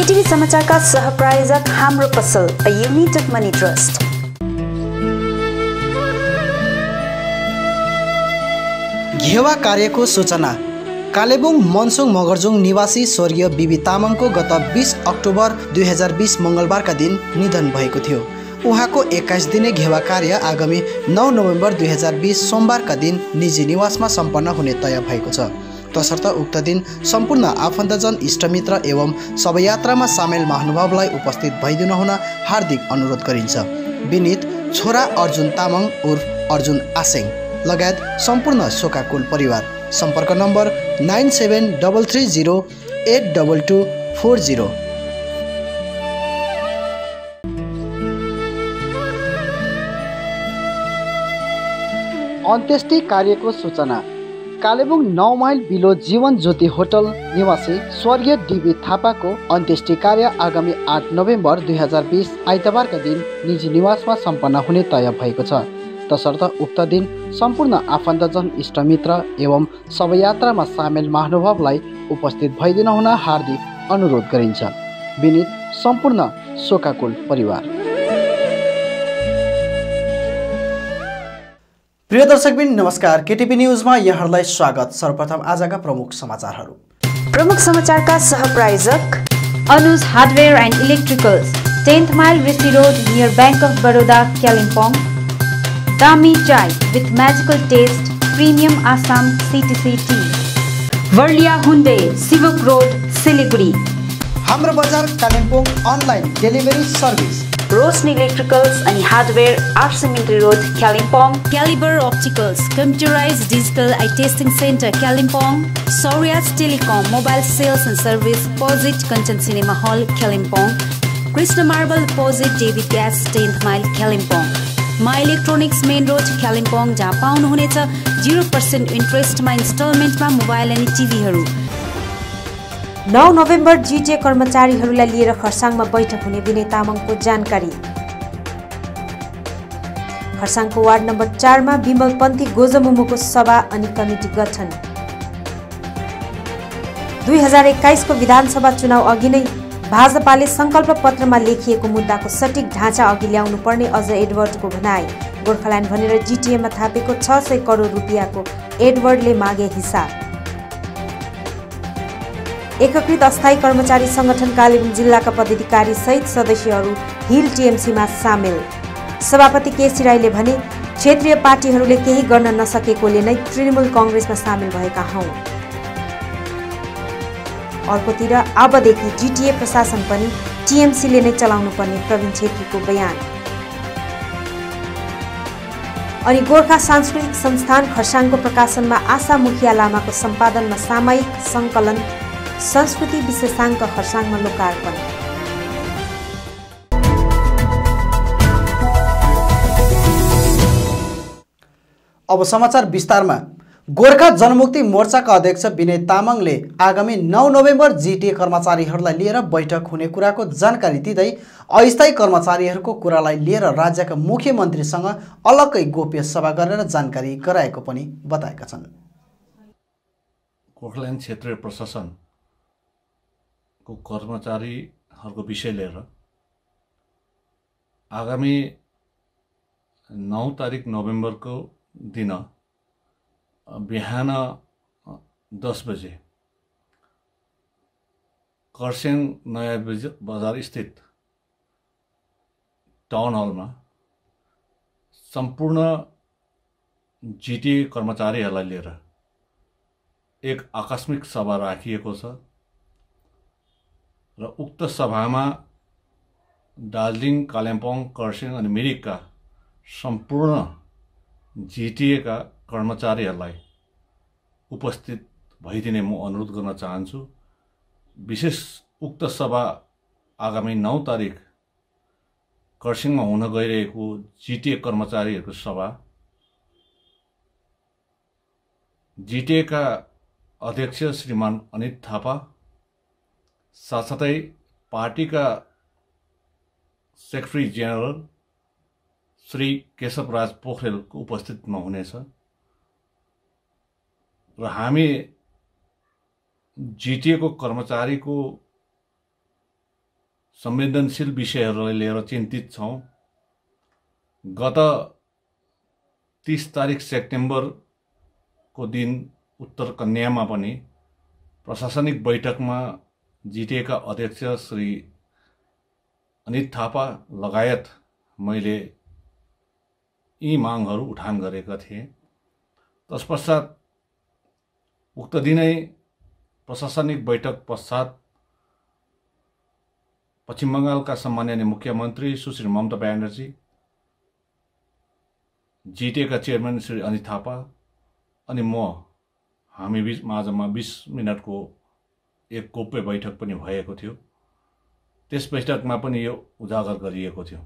केटीभी समाचारका सहप्रायोजक हाम्रो पसल अ युनाइटेड मनी ट्रस्ट। घेवा कार्यको सूचना। कालेबुङ मनसुङ मगरजुङ निवासी स्वर्गीय बिबी तामाङको गत 20 अक्टोबर 2020 मङ्गलबारका दिन निधन भएको थियो। उहाँको 21 दिने घेवा कार्य आगामी 9 नोभेम्बर 2020 सोमबारका दिन निजी निवासमा सम्पन्न हुने तय भएको छ। तसर्थ उक्त दिन सम्पूर्ण आफन्तजन, इष्टमित्र एवं शवयात्रामा सामेल महानुभावलाई उपस्थित भइदिन हुन हार्दिक अनुरोध गरिन्छ। विनीत छोरा अर्जुन तामाङ उर्फ अर्जुन आसेङ लगायत सम्पूर्ण शोकाकुल परिवार। सम्पर्क नम्बर 9733082240। अन्त्येष्टि कार्यको सूचना। Kalimpong 9 mile below Jeevan Jyoti hotel निवासी स्वर्गीय डिबी थापाको अन्त्येष्टि कार्य आगामी 8 नोभेम्बर 2020 आइतबारका दिन निजी निवासमा सम्पन्न हुने तय भएको छ। तसर्थ उक्त दिन सम्पूर्ण आफन्तजन, इष्टमित्र एवं शवयात्रामा सामेल महानुभावलाई उपस्थित भइदिन हुन हार्दिक अनुरोध गरिन्छ। विनीत सम्पूर्ण शोकाकुल परिवार। प्रिय दर्शकबिन नमस्कार, केटीभी न्युजमा यहाँहरूलाई स्वागत। सर्वप्रथम आजका प्रमुख समाचारहरू। प्रमुख समाचारका सहप्रायोजक Anuj hardware and electricals, 10th mile Rishi road near bank of Baroda, Kalimpong. दामी चाय with magical taste, premium Assam CTC tea। Barlia Hyundai, Sevoke road, Siliguri. हाम्रो बजार Kalimpong online delivery service. Roshni electricals अनि hardware, R C Mintri road, Kalimpong. Calibre opticals, computerised digital eye testing centre, Kalimpong. Saurya's telecom, mobile sales and service, opposite Kanchan cinema hall, Kalimpong. Krishna marble opposite David gas, 10th mile, Kalimpong. My electronics main road, Kalimpong, जहाँ पाउनुहुनेछ 0% इन्ट्रेस्टमा इन्स्टलमेन्टमा mobile अनि टिभीहरू। 9 November जिटिए कर्मचारीहरूलाई लिएर खरसाङमा बैठक हुने विनय तामाङको जानकारी। खरसाङको वार्ड नम्बर 4 मा विमलपन्थी गोजमुमुको सभा अनि कमिटी गठन। 2021 को विधानसभा चुनाव अघि नै भाजपाले संकल्प पत्रमा लेखिएको मुद्दाको सटिक ढाँचा अघि ल्याउनु पर्ने अझ एडवर्डको भनाई। गोर्खाल्यान्ड भनेर जिटिएमा थापेको 600 करोड रुपियाँको एडवर्डले मागे हिसाब। एकीकृत अस्थायी कर्मचारी संगठन कालेबुङ जिल्लाका पदाधिकारी सहित सदस्यहरू हिल टिएमसीमा सामेल। सभापति केसी राईले भने क्षेत्रीय पार्टीहरूले केही गर्न नसकेकोले नै तृणमूल कांग्रेसमा सामेल भएका हौं। अर्कोतिर अबदेखि जिटिए प्रशासन पनि टिएमसीले नै चलाउनु पर्ने प्रवीण छेत्रीको बयान। अनि गोर्खा सांस्कृतिक संस्थान खरसाङको प्रकाशनमा आशा मुखिया लामाको सम्पादनमा सामयिक संकलन संस्कृति विशेषांक खरसाङमा लोकार्पण। अब समाचार विस्तारमा। गोर्खा जनमुक्ति मोर्चाका अध्यक्ष विनय तामाङले आगामी 9 नोभेम्बर जिटिए कर्मचारीहरूलाई लिएर बैठक हुने कुराको जानकारी दिँदै अस्थायी कर्मचारीहरूको कुरालाई लिएर राज्यका मुख्यमन्त्रीसँग अलग्गै गोप्य सभा गरेर जानकारी गराएको पनि बताएका छन्। गोर्खाल्यान्ड क्षेत्रीय प्रशासन को कर्मचारीहरूको विषय लिएर आगामी 9 तारिक नोभेम्बरको दिन बिहान 10 बजे खरसाङ नयाँ बजार स्थित टाउन हलमा सम्पूर्ण जिटिए कर्मचारीहरूलाई लिएर एक आकस्मिक सभा राखिएको छ र उक्त सभामा दार्जिलिङ, कालिम्पोङ, खरसाङ अनि मिरिकका सम्पूर्ण जिटिए का कर्मचारीहरूलाई उपस्थित भइदिने म अनुरोध गर्न चाहन्छु। विशेष उक्त सभा आगामी 9 तारिक खरसाङमा हुन गइरहेको जिटिए कर्मचारीहरूको सभा जिटिए का अध्यक्ष श्रीमान अनित थापा साथसाथै पार्टीका सेक्रेटरी जेनरल श्री केशवराज पोखरेलको उपस्थितिमा हुनेछ र हामी जिटिए को कर्मचारी को संवेदनशील विषयहरूलाई लिएर चिन्तित छौँ। गत 30 तारिक सेप्टेम्बरको दिन उत्तर कन्यामा पनि प्रशासनिक बैठकमा जिटिएका अध्यक्ष श्री अनित थापा लगायत मैले यी मागहरू उठान गरेका थिएँ। तत्पश्चात उक्त दिनै प्रशासनिक बैठक पश्चात पश्चिम बङ्गालका सम्माननीय मुख्यमन्त्री सुश्री ममता ब्यानर्जी, जिटिएका चेयरम्यान श्री अनित थापा अनि म हामी बीच माझमा 20 मिनटको एक गोप्य बैठक पनि भएको थियो। त्यस बैठकमा पनि यो उजागर गरिएको थियो।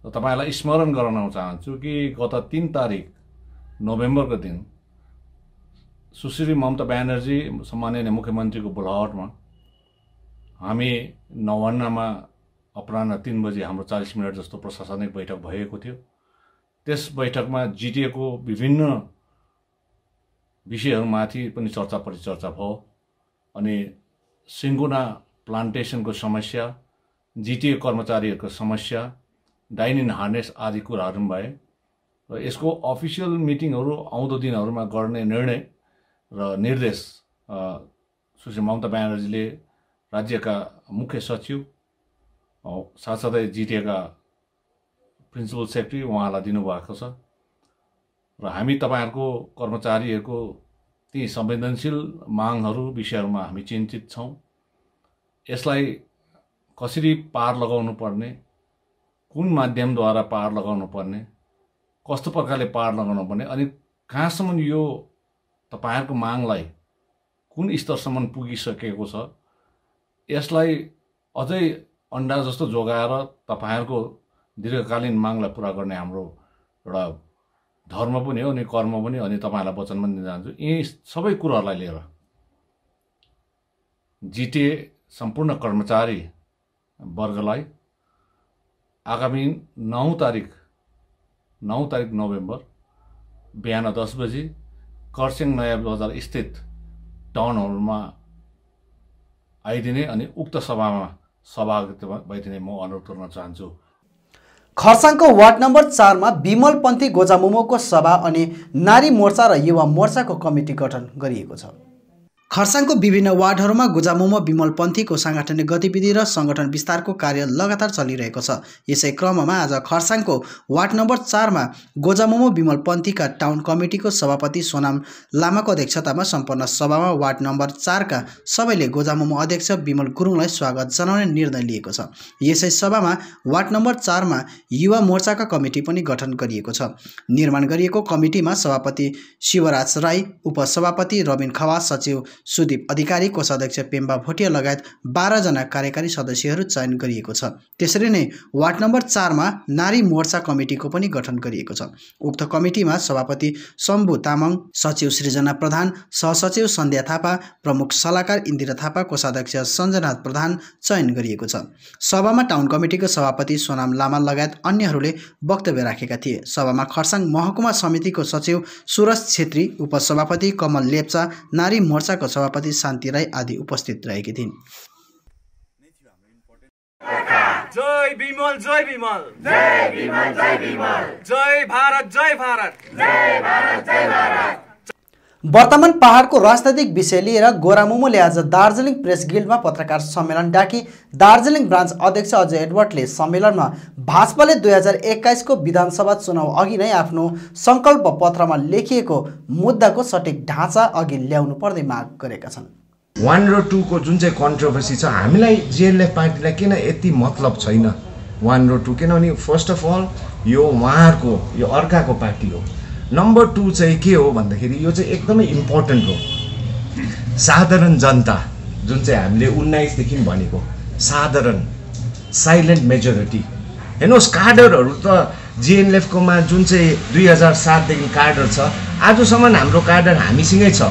र तपाईलाई स्मरण गराउन चाहन्छु कि गत 3 तारिक नोभेम्बरको दिन सुश्री ममता ब्यानर्जी सम्माननीय मुख्यमन्त्रीको बोलावटमा हामी नवान्नमा अपराह्न 3 बजे हाम्रो 40 मिनट जस्तो प्रशासनिक बैठक भएको थियो। त्यस बैठकमा जिटिएको विभिन्न विषयहरूमाथि पनि चर्चा परिचर्चा भयो अनि सिङ्गुना प्लान्टेसनको समस्या, जिटिए कर्मचारीहरूको समस्या, डाइन इन हार्नेस आदि कुराहरू भए र यसको अफिसियल मिटिङहरू आउँदो दिनहरूमा गर्ने निर्णय र निर्देश सुश्री ममता ब्यानर्जीले राज्यका मुख्य सचिव साथसाथै जिटिएका प्रिन्सिपल सेक्रेटरी उहाँलाई दिनुभएको छ र हामी तपाईहरुको कर्मचारीहरूको ती संवेदनशील मागहरू विषयहरूमा हामी चिन्तित छौं। यसलाई कसरी पार लगाउनु पर्ने, कुन माध्यमद्वारा पार लगाउनु पर्ने, कस्तो प्रकारले पार लगाउनु पर्ने अनि कहाँसम्म यो तपाईहरुको मागलाई कुन स्तरसम्म पुगिसकेको छ, यसलाई अझै अन्डा जस्तो जोगाएर तपाईहरुको दीर्घकालीन मागलाई पूरा गर्ने हाम्रो एउटा धर्म पनि हो अनि कर्म पनि अनि तपाईहरुलाई वचन पनि दिन चाहन्छु। यी सबै कुराहरूलाई लिएर जिटिए सम्पूर्ण कर्मचारी वर्गलाई आगामी 9 तारिक नोभेम्बर बिहान 10 बजे खरसाङ नयाँ बजार स्थित टाउन हलमा आइदिने अनि उक्त सभामा सहभागी भइदिने म अनुरोध गर्न चाहन्छु। खरसाङको वार्ड नम्बर 4 मा विमलपन्थी गोजामुमोको सभा अनि नारी मोर्चा र युवा मोर्चाको कमिटी गठन गरिएको छ। खरसाङको विभिन्न वार्डहरूमा गोजामुमो विमलपन्थीको सांगठनिक गतिविधि र संगठन विस्तारको कार्य लगातार चलिरहेको छ। यसै क्रममा आज खरसाङको वार्ड नम्बर 4 मा गोजामुमो विमलपन्थीका टाउन कमिटीको सभापति सोनाम लामाको अध्यक्षतामा सम्पन्न सभामा वार्ड नम्बर 4 का सबैले गोजामुमो अध्यक्ष विमल गुरुङलाई स्वागत जनाउने निर्णय लिएको छ। यसै सभामा वार्ड नम्बर 4 मा युवा मोर्चाका कमिटी पनि गठन गरिएको छ। निर्माण गरिएको कमिटीमा सभापति शिवराज राई, उपसभापति रबिन खवास, सचिव सुदीप अधिकारी, कोषाध्यक्ष पेम्बा भोटिया लगायत 12 जना कार्यकारी सदस्यहरू चयन गरिएको छ। त्यसरी नै वार्ड नम्बर 4 मा नारी मोर्चा कमिटीको पनि गठन गरिएको छ। उक्त कमिटीमा सभापति शम्भु तामाङ, सचिव सृजना प्रधान, सहसचिव सन्ध्या थापा, प्रमुख सल्लाहकार इन्दिरा थापा, कोषाध्यक्ष सञ्जनाथ प्रधान चयन गरिएको छ। सभामा टाउन कमिटीको सभापति सोनाम लामा लगायत अन्यहरूले वक्तव्य राखेका थिए। सभामा खरसाङ महकुमा समितिको सचिव सुरज छेत्री, उपसभापति कमल लेप्चा, नारी मोर्चाको सभापति शान्ति राई आदि उपस्थित रहेकी थिइन्। जय विमल, जय विमल, जय विमल, जय विमल, जय भारत, जय भारत, जय भारत, जय भारत। वर्तमान पहाडको राजनैतिक विषय लिएर गोरामुमोले आज दार्जिलिङ प्रेस गिल्डमा पत्रकार सम्मेलन डाकी। दार्जिलिङ ब्रान्च अध्यक्ष अजय एडवर्डले सम्मेलनमा भाजपाले 2021 को विधानसभा चुनाव अघि नै आफ्नो संकल्प पत्रमा लेखिएको मुद्दाको सठिक ढाँचा अघि ल्याउनु पर्ने माग गरेका छन्। 1 र 2 को जुन चाहिँ कन्ट्रोभर्सी छ, हामीलाई जिएलएफ पार्टीलाई किन यति मतलब छैन 1 र 2, किनभने फर्स्ट अफ अल यो उहाँहरूको यो अर्काको पार्टी हो। नम्बर 2 चाहिँ के हो भन्दाखेरि यो चाहिँ एकदमै इम्पोर्टेन्ट हो। साधारण जनता जुन चाहिँ हामीले 19 देखि भनेको साधारण साइलेन्ट मेजोरिटी हेर्नुहोस्, कार्डरहरू त जिएनएलएफ कोमा जुन चाहिँ 2007 देखि कार्डर छ, आजसम्म हाम्रो कार्डर हामीसँगै छ।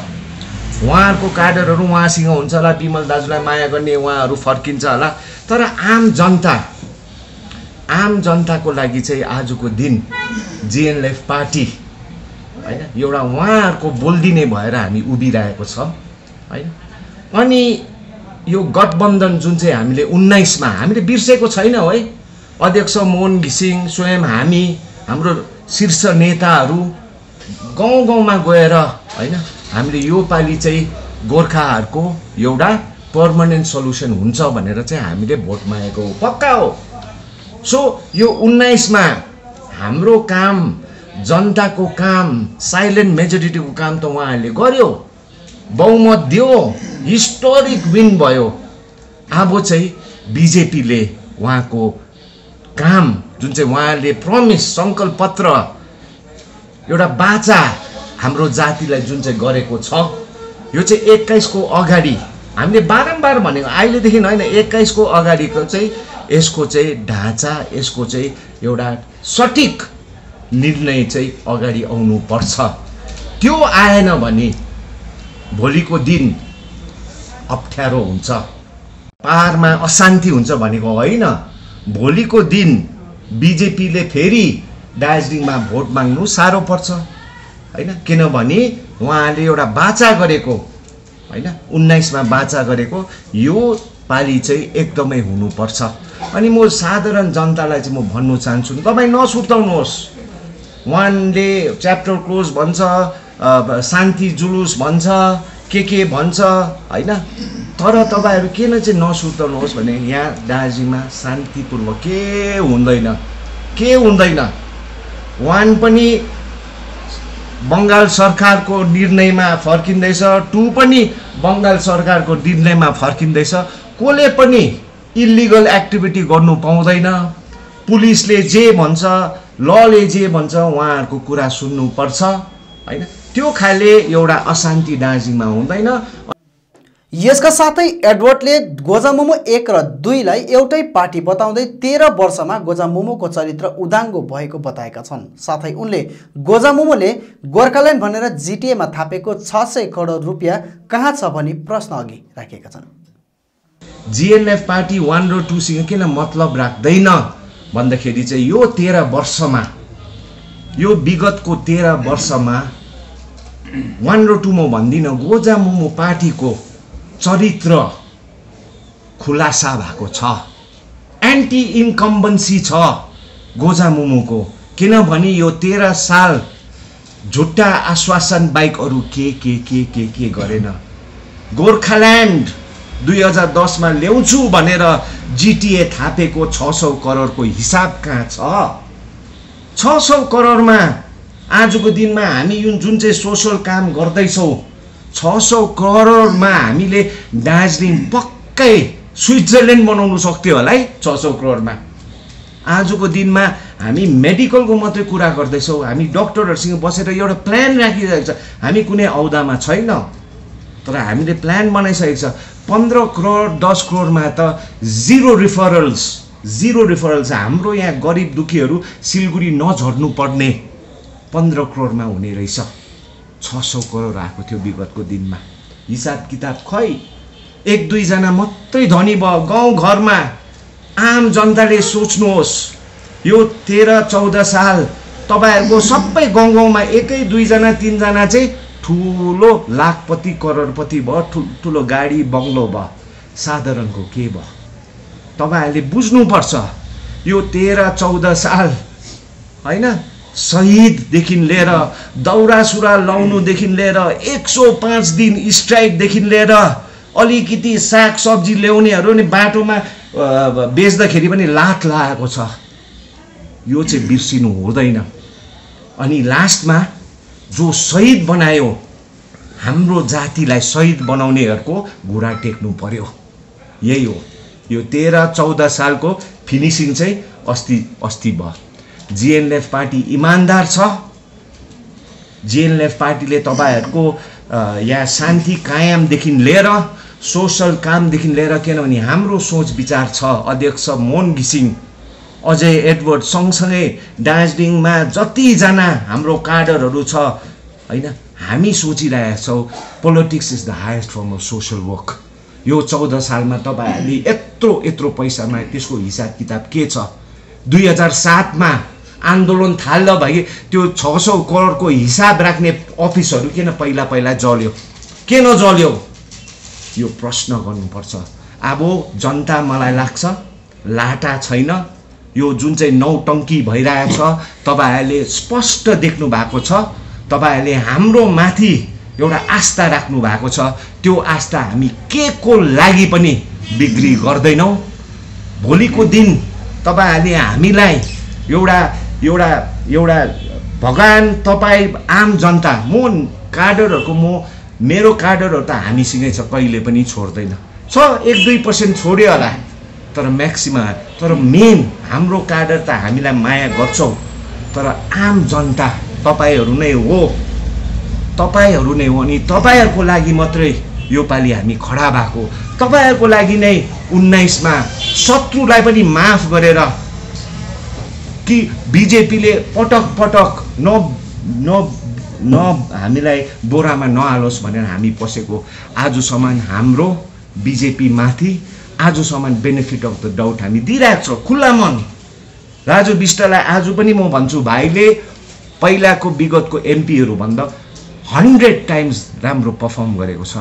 उहाँहरूको कार्डरहरू उहाँसँग हुन्छ होला, विमल दाजुलाई माया गर्ने उहाँहरू फर्किन्छ होला, तर आम जनताको लागि चाहिँ आजको दिन जिएनएलएफ पार्टी हैन एउटा उहाँहरूको बोल्दिने भएर हामी उभिरहेको छ हैन। अनि यो गठबन्धन जुन चाहिँ हामीले 19 मा हामीले बिर्सेको छैनौँ है। अध्यक्ष मोहन घिसिङ, स्वयं हाम्रो शीर्ष नेताहरू गाउँ गाउँमा गएर हैन हामीले यो पालि चाहिँ गोर्खाहरूको एउटा पर्मनेन्ट सल्युसन हुन्छ भनेर चाहिँ हामीले भोट मागेको हो, पक्का हो। सो यो 19 मा हाम्रो काम, जनताको काम, साइलेन्ट मेजोरिटीको काम त उहाँहरूले गर्यो, बहुमत दियो, हिस्टोरिक विन भयो। अब चाहिँ बिजेपीले उहाँको काम जुन चाहिँ उहाँले प्रमिस, सङ्कल्प पत्र, एउटा बाचा हाम्रो जातिलाई जुन चाहिँ गरेको छ, यो चाहिँ 21 को अगाडि हामीले बारम्बार भनेको, अहिलेदेखि होइन, 21 को अगाडिको चाहिँ यसको चाहिँ ढाँचा, यसको चाहिँ एउटा सठिक निर्णय चाहिँ अगाडि आउनुपर्छ। त्यो आएन भने भोलिको दिन अप्ठ्यारो हुन्छ, पारमा अशान्ति हुन्छ भनेको होइन। भोलिको दिन बिजेपीले फेरि दार्जिलिङमा भोट माग्नु साह्रो पर्छ हैन, किनभने उहाँले एउटा बाचा गरेको हैन, 19 मा बाचा गरेको यो पालि चाहिँ एकदमै हुनुपर्छ। अनि म साधारण जनतालाई चाहिँ म भन्नु चाहन्छु, तपाईँ नसुर्ताउनुहोस्। उहाँले च्याप्टर क्लोज भन्छ, शान्ति जुलुस भन्छ, के भन्छ हैन, तर तपाईहरु किन चाहिँ नसुर्ताउनुहोस् भने यहाँ दार्जिलिङमा शान्तिपूर्वक के हुँदैन। वान पनि बंगाल सरकारको निर्णयमा फर्किँदैछ, टु पनि बंगाल सरकारको निर्णयमा फर्किँदैछ। कोले पनि इल्लिगल एक्टिभिटी गर्नु पाउँदैन। पुलिसले जे भन्छ, लले जे भन्छ उहाँहरुको कुरा सुन्नु पर्छ हैन। त्यो खाले एउटा अशान्ति दार्जिलिङमा हुँदैन। यसका साथै एडवर्डले गोजामुमो 1 र 2 लाई एउटै पार्टी बताउँदै 13 वर्षमा गोजामुमोको चरित्र उदाङ्गो भएको बताएका छन्। साथै उनले गोजामुमोले गोर्खाल्यान्ड भनेर जिटिएमा थापेको 600 करोड रुपैयाँ कहाँ छ भनी प्रश्न अघि राखेका छन्। जीएनएफ पार्टी 1 र 2 सँग किन मतलब राख्दैन भन्दाखेरि चाहिँ यो 13 वर्षमा, यो विगतको 13 वर्षमा 1 र 2 म भन्दिन, गोजामुमो पार्टीको चरित्र खुलासा भएको छ। एन्टी इन्कम्बेन्सी छ गोजामुमोको, किनभने यो 13 साल झुट्टा आश्वासन बाइक अरु के गरेन। गोर्खाल्यान्ड 2010 मा ल्याउँछु भनेर जिटिए थापेको 600 करोडको हिसाब कहाँ छ? 600 करोडमा आजको दिनमा हामी जुन चाहिँ सोशल काम गर्दैछौँ, 600 करोडमा हामीले दार्जिलिङ पक्कै स्विट्जरल्यान्ड बनाउन सक्थ्यो होला है। 600 करोडमा आजको दिनमा हामी मेडिकलको मात्रै कुरा गर्दैछौँ, हामी डाक्टरहरुसँग बसेर एउटा प्लान राखिरहेको छ। हामी कुनै औदामा छैन, तर हामीले प्लान बनाइसकेको छ। 15 करोड 10 करोडमा त जिरो रिफरल्स हाम्रो यहाँ गरिब दुखीहरू सिलगुडी नझर्नु पर्ने 15 करोडमा हुने रहेछ। 600 करोड आएको थियो विगतको दिनमा। हिसाब किताब खै 1-2 जना मात्रै धनी भयो गाउँ घरमा। आम जनताले सोच्नुहोस्, यो 13-14 साल तपाईहरुको सबै गाउँ गाउँमा 1-2 जना 3 जना चाहिँ ठुलो लाखपति करोडपति भयो, ठुलो गाडी बंगलो भयो। साधारणको के भयो? तपाईहरुले बुझ्नुपर्छ। यो 13-14 साल हैन, शहीददेखि लिएर दौरा सुरा लाउनुदेखि लिएर 105 दिन स्ट्राइकदेखि लिएर अलिकति साग सब्जी ल्याउनेहरू नि बाटोमा बेच्दाखेरि पनि लात लागेको छ। यो चाहिँ बिर्सिनु हुँदैन। अनि लास्टमा जो शहीद बनायो, हाम्रो जातिलाई शहीद बनाउनेहरूको घुँडा टेक्नु पर्यो। यही हो। यो 13-14 सालको फिनिसिङ चाहिँ अस्ति भयो। जीएनएफ पार्टी इमानदार छ। जीएनएफ पार्टीले तपाईहरुको यहाँ शान्ति कायमदेखि लिएर सोशल कामदेखि लिएर, किनभने हाम्रो सोच विचार छ। अध्यक्ष मोहन घिसिङ, अजय एडवर्ड सँगसँगै दार्जिलिङमा जतिजना हाम्रो काडरहरू छ हैन, हामी सोचिरहेका छौँ politics is the highest form of social work. यो 14 सालमा तपाईहरुले यत्रो पैसामा त्यसको हिसाब किताब के छ? 2007 मा आन्दोलन थाल्दा भए त्यो 600 करोडको हिसाब राख्ने अफिसहरू किन पहिला जल्यो? के नजल्यो? यो प्रश्न गर्नुपर्छ। अब जनता मलाई लाग्छ लाटा छैन, यो जुन चाहिँ नौटङ्की भइरहेछ तपाईहरुले स्पष्ट देख्नु भएको छ। तपाईहरुले हाम्रो माथि एउटा आस्था राख्नु भएको छ, त्यो आस्था हामी के को लागि पनि बिक्री गर्दैनौं। भोलिको दिन तपाईहरुले हामीलाई एउटा एउटा एउटा भगवान तपाई आम जनता म कार्डरहरुको मेरो कार्डरहरु त हामीसँगै छ, कहिले पनि छोड्दैन छ। 1-2% छोड्यो होला तर म्याक्सिमम तर मेन हाम्रो कार्डर त हामीलाई माया गर्छौ। तर आम जनता तपाईहरु नै हो, तपाईहरु नै हो। अनि तपाईहरुको लागि मात्रै यो पाली हामी खडा भएको, तपाईहरुको लागि नै 19 मा शत्रुलाई पनि माफ गरेर कि बीजेपीले पटक पटक न हामीलाई बोरामा नहालोस् भनेर हामी पसेको। आजसम्म हाम्रो बीजेपी माथि आजसम्म बेनिफिट अफ द डाउट हामी दिइरहेको छ खुल्ला मन। राजु बिष्टलाई आज पनि म भन्छु भाइले पहिलाको विगतको एमपीहरु भन्दा 100 टाइम्स राम्रो परफर्म गरेको छ।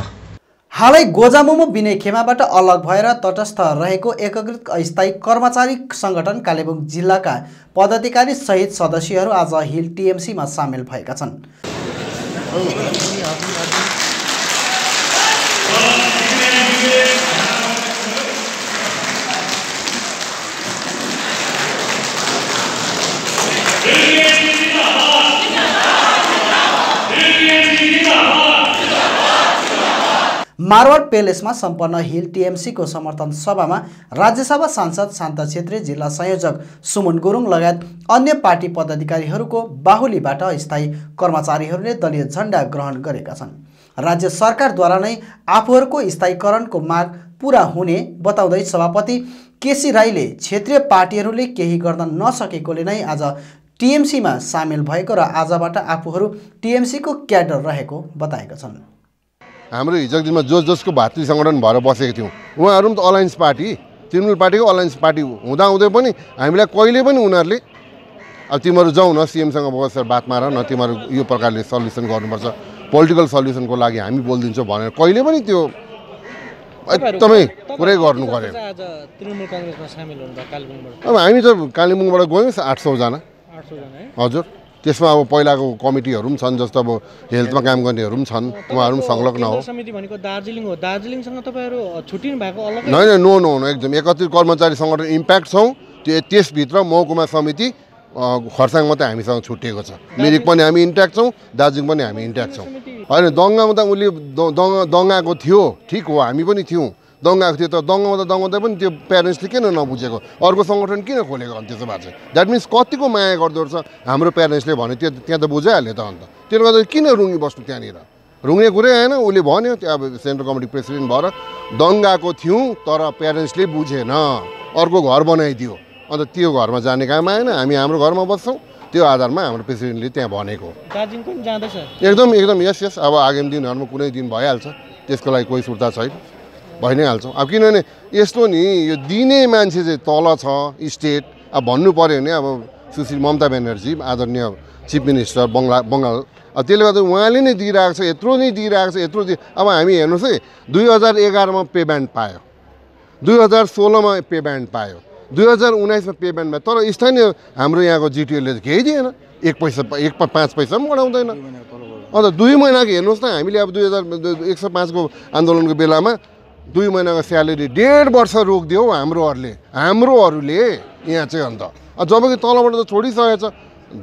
हालै गोजामुमो विनय खेमाबाट अलग भएर तटस्थ रहेको एकीकृत अस्थायी कर्मचारी संगठन कालेबुङ जिल्लाका पदाधिकारी सहित सदस्यहरू आज हिल टीएमसी मा सामेल भएका छन्। मारवाड पेलेसमा सम्पन्न हिल टीएमसी को समर्थन सभामा राज्यसभा सांसद शान्त छेत्री, जिल्ला संयोजक सुमन गुरुङ लगायत अन्य पार्टी पदाधिकारीहरूको बाहुलीबाट स्थायी कर्मचारीहरूले दलीय झण्डा ग्रहण गरेका छन्। राज्य सरकारद्वारा नै आफूहरूको स्थायीकरणको माग पूरा हुने बताउँदै सभापति केसी राईले क्षेत्रीय पार्टीहरूले केही गर्न नसकेकोले नै आज टीएमसीमा सामेल भएको र आजबाट आफूहरू टीएमसीको क्याडर रहेको बताएका छन्। हाम्रो हिजोको दिनमा जसको भातृ संगठन भएर बसेको थियौँ उहाँहरू पनि त अलायन्स पार्टी, तृणमूल पार्टीको अलायन्स पार्टी हुँदाहुँदै पनि हामीलाई कहिले पनि उनीहरूले अब तिमीहरू जाऊ न सीएमसँग बसेर बात मार न, तिमीहरू यो प्रकारले सल्युसन गर्नुपर्छ, पोलिटिकल सल्युसनको लागि हामी बोलिदिन्छौँ भनेर कहिले पनि त्यो एकदमै पुरै गर्नु गरेन। अब हामी त कालेबुङबाट गयौँ 800 जना हजुर। त्यसमा अब पहिलाको कमिटीहरू पनि छन्, जस्तो अब हेल्थमा काम गर्नेहरू पनि छन्, उहाँहरू पनि संलग्न हो। समिति भनेको दार्जिलिङ हो, दार्जिलिङसँग तपाईहरु छुट्टिनु भएको अलग होइन? नो नो नो, एकदम एकत्रित कर्मचारी संगठन इम्प्याक्ट छौँ। त्यसभित्र महकुमा समिति खरसाङ मात्रै हामीसँग छुट्टिएको छ। मिरिक पनि हामी इन्ट्याक्ट छौँ, दार्जिलिङ पनि हामी इन्ट्याक्ट छौँ। होइन दङ्गामा त उसले दङ्गाको थियो, ठिक हो हामी पनि थियौँ, दङ्गाको थियो। तर दङ्गाउँदा पनि त्यो प्यारेन्ट्सले किन नबुझेको, अर्को सङ्गठन किन खोलेको अनि त्यसो भए चाहिँ द्याट मिन्स कतिको माया गर्दो रहेछ हाम्रो प्यारेन्ट्सले भने त्यहाँ त बुझाइहाल्यो त। अन्त त्यसले गर्दा किन रुङ्गी बस्नु त्यहाँनिर, रुङ्ने कुरै आएन। उसले भन्यो त्यो अब सेन्ट्रल कमिटी प्रेसिडेन्ट भएर दङ्गाको थियौँ तर प्यारेन्ट्सले बुझेन, अर्को घर बनाइदियो। अन्त त्यो घरमा जाने काम आएन, हामी हाम्रो घरमा बस्छौँ। त्यो आधारमा हाम्रो प्रेसिडेन्टले त्यहाँ भनेको एकदम यस। अब आगामी दिनहरूमा कुनै दिन भइहाल्छ, त्यसको लागि कोही सुर्ता छैन, भइ नै हाल्छौँ। अब किनभने यस्तो नि यो दिने मान्छे चाहिँ तल छ स्टेट। अब भन्नु पऱ्यो भने अब सुश्री ममता ब्यानर्जी आदरणीय चिफ मिनिस्टर बङ्गाल, अब त्यसले गर्दा उहाँले नै दिइरहेको छ, यत्रो नै दिइरहेको छ, यत्रो अब हामी हेर्नुहोस् है 2011 मा पे ब्यान्ड पायो, 2016 मा पे ब्यान्ड पायो, 2019 मा पे ब्यान्ड पायो। तर स्थानीय हाम्रो यहाँको जिटिओले केही दिएन, 5 पैसा पनि बढाउँदैन। अन्त 2 महिनाको हेर्नुहोस् न, हामीले अब 105 को आन्दोलनको बेलामा 2 महिनाको स्यालेरी 1.5 वर्ष रोकिदियो हाम्रोहरूले यहाँ चाहिँ। अन्त जबकि तलबाट त छोडिसकेको छ,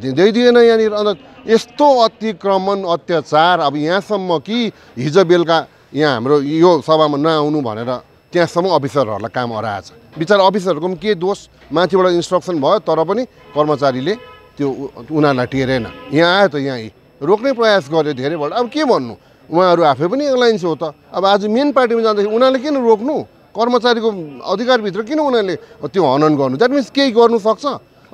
दिँदैन यहाँनिर। अन्त यस्तो अतिक्रमण अत्याचार अब यहाँसम्म कि हिजो बेलुका यहाँ हाम्रो यो सभामा नआउनु भनेर त्यहाँसम्म अफिसरहरूलाई काम हराएछ। बिचारा अफिसरहरूको पनि के दोष, माथिबाट इन्स्ट्रक्सन भयो तर पनि कर्मचारीले त्यो उनीहरूलाई टेरेन। यहाँ आयो त यहाँ रोक्ने प्रयास गर्यो धेरैबाट। अब के भन्नु, उहाँहरू आफै पनि एलायन्स हो त। अब आज मेन पार्टीमा जाँदाखेरि उनीहरूले किन रोक्नु, कर्मचारीको अधिकारभित्र किन उनीहरूले त्यो हनन गर्नु? द्याट मिन्स केही गर्नु सक्छ।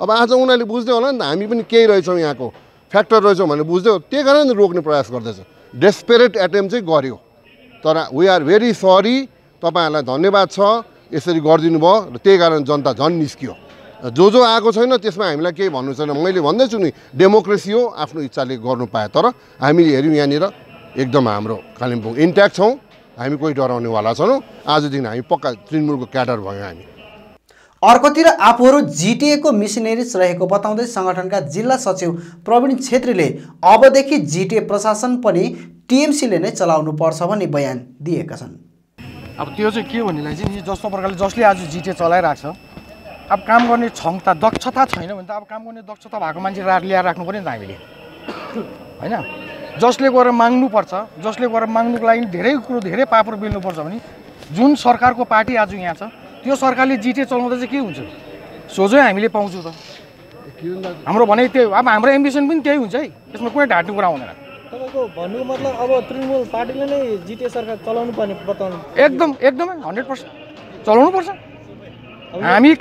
अब आज उनीहरूले बुझ्दै होला नि त हामी पनि केही रहेछौँ, यहाँको फ्याक्टर रहेछौँ भनेर बुझ्दै हो, त्यही कारण रोक्ने प्रयास गर्दैछ। डेस्पेरेट एटेम्प चाहिँ गर्यो। तर वी आर भेरी सरी, तपाईँहरूलाई धन्यवाद छ यसरी गरिदिनु भयो र त्यही कारण जनता झन् निस्कियो। जो आएको छैन त्यसमा हामीलाई केही भन्नु छैन। मैले भन्दैछु नि डेमोक्रेसी हो, आफ्नो इच्छाले गर्नु पाए। तर हामीले हेऱ्यौँ यहाँनिर एकदम हाम्रो कालिम्पोङ इन्ट्याक्ट छौँ, हामी कोही डराउनेवाला छैनौँ। आजदेखि हामी पक्का तृणमूलको क्याडर भयौँ हामी। अर्कोतिर आफूहरू जिटिएको मिसनरिज रहेको बताउँदै सङ्गठनका जिल्ला सचिव प्रवीण छेत्रीले अबदेखि जिटिए प्रशासन पनि टिएमसीले नै चलाउनु पर्छ भन्ने बयान दिएका छन्। अब त्यो चाहिँ के भन्नेलाई चाहिँ जस्तो प्रकारले जसले आज जिटिए चलाइरहेको छ, अब काम गर्ने क्षमता दक्षता छैन भने त अब काम गर्ने दक्षता भएको मान्छे ल्याएर राख्नु पर्यो नि त हामीले, होइन? जसले गएर माग्नुपर्छ, जसले गएर माग्नुको लागि धेरै कुरो धेरै पापर बेल्नुपर्छ भने जुन सरकारको पार्टी आज यहाँ छ त्यो सरकारले जिटिए चलाउँदा चाहिँ के हुन्छ? सोझै हामीले पाउँछौँ त। हाम्रो भनाइ त्यही हो। अब हाम्रो एम्बिसन पनि त्यही हुन्छ है, यसमा कुनै ढाँट्ने कुरा हुँदैन। तपाईँको भन्नुको मतलब अब तृणमूल पार्टीले नै जिटिए सरकार चलाउनु पर्ने बताउनु? एकदमै 100% चलाउनु पर्छ।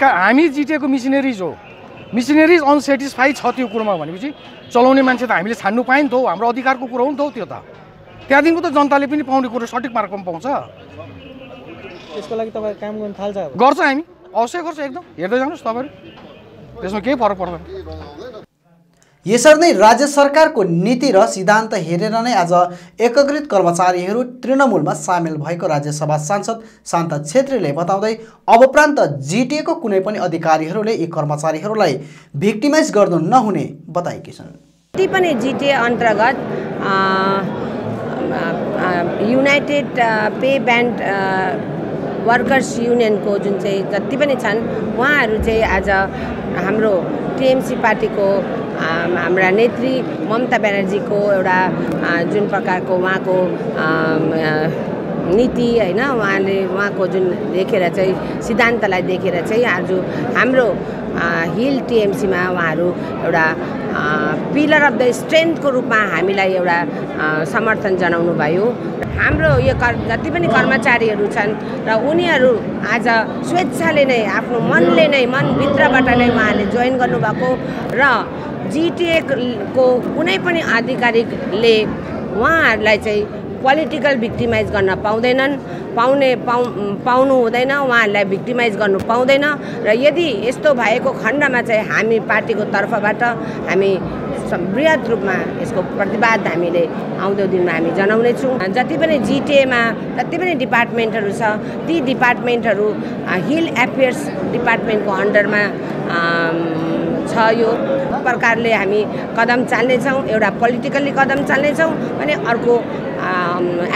हामी जिटिएको मिसनरिज हो। मिसनरिज अनसेटिस्फाइड छ त्यो कुरोमा भनेपछि चलाउने मान्छे त हामीले छान्नु पायो नि त। हाम्रो अधिकारको कुरो हो नि त त्यो त। त्यहाँदेखिको त जनताले पनि पाउने कुरो सठिक मार्गमा पाउँछ। त्यसको लागि तपाईँ काम गर्न थाल्छ? गर्छ, हामी अवश्य गर्छ। एकदम हेर्दै जानुहोस् तपाईँहरू, त्यसमा केही फरक पर्दैन। यसरी नै राज्य सरकारको नीति र सिद्धान्त हेरेर नै आज एकीकृत कर्मचारीहरू तृणमूलमा सामेल भएको राज्यसभा सांसद शान्ता छेत्रीले बताउँदै अबोपरान्त जिटिएको कुनै पनि अधिकारीहरूले यी कर्मचारीहरूलाई भिक्टिमाइज गर्नु नहुने बताएकी छन्। जति पनि जिटिए अन्तर्गत युनाइटेड पे ब्यान्ड वर्कर्स युनियनको जुन चाहिँ जति पनि छन् उहाँहरू चाहिँ आज हाम्रो टिएमसी पार्टीको हाम्रा नेत्री ममता ब्यानर्जीको एउटा जुन प्रकारको उहाँको नीति होइन, उहाँको जुन देखेर चाहिँ सिद्धान्तलाई देखेर चाहिँ आज हाम्रो हिल टिएमसीमा उहाँहरू एउटा पिलर अफ द स्ट्रेन्थको रूपमा हामीलाई एउटा समर्थन जनाउनु भयो। हाम्रो यो जति पनि कर्मचारीहरू छन् र उनीहरू आज स्वेच्छाले नै आफ्नो मनले नै मनभित्रबाट नै उहाँले जोइन गर्नुभएको र जिटिएको कुनै पनि आधिकारिकले उहाँहरूलाई चाहिँ पोलिटिकल भिक्टिमाइज गर्न पाउनु हुँदैन, उहाँहरूलाई भिक्टिमाइज गर्नु पाउँदैन। र यदि यस्तो भएको खण्डमा चाहिँ हामी पार्टीको तर्फबाट हामी बृहत रूपमा यसको प्रतिवाद हामीले आउँदो दिनमा हामी जनाउनेछौँ। जति पनि जिटिएमा जति पनि डिपार्टमेन्टहरू छ ती डिपार्टमेन्टहरू हिल एफेयर्स डिपार्टमेन्टको अन्डरमा छ। यो प्रकारले हामी कदम चाल्नेछौँ, एउटा पोलिटिकल्ली कदम चाल्नेछौँ अनि अर्को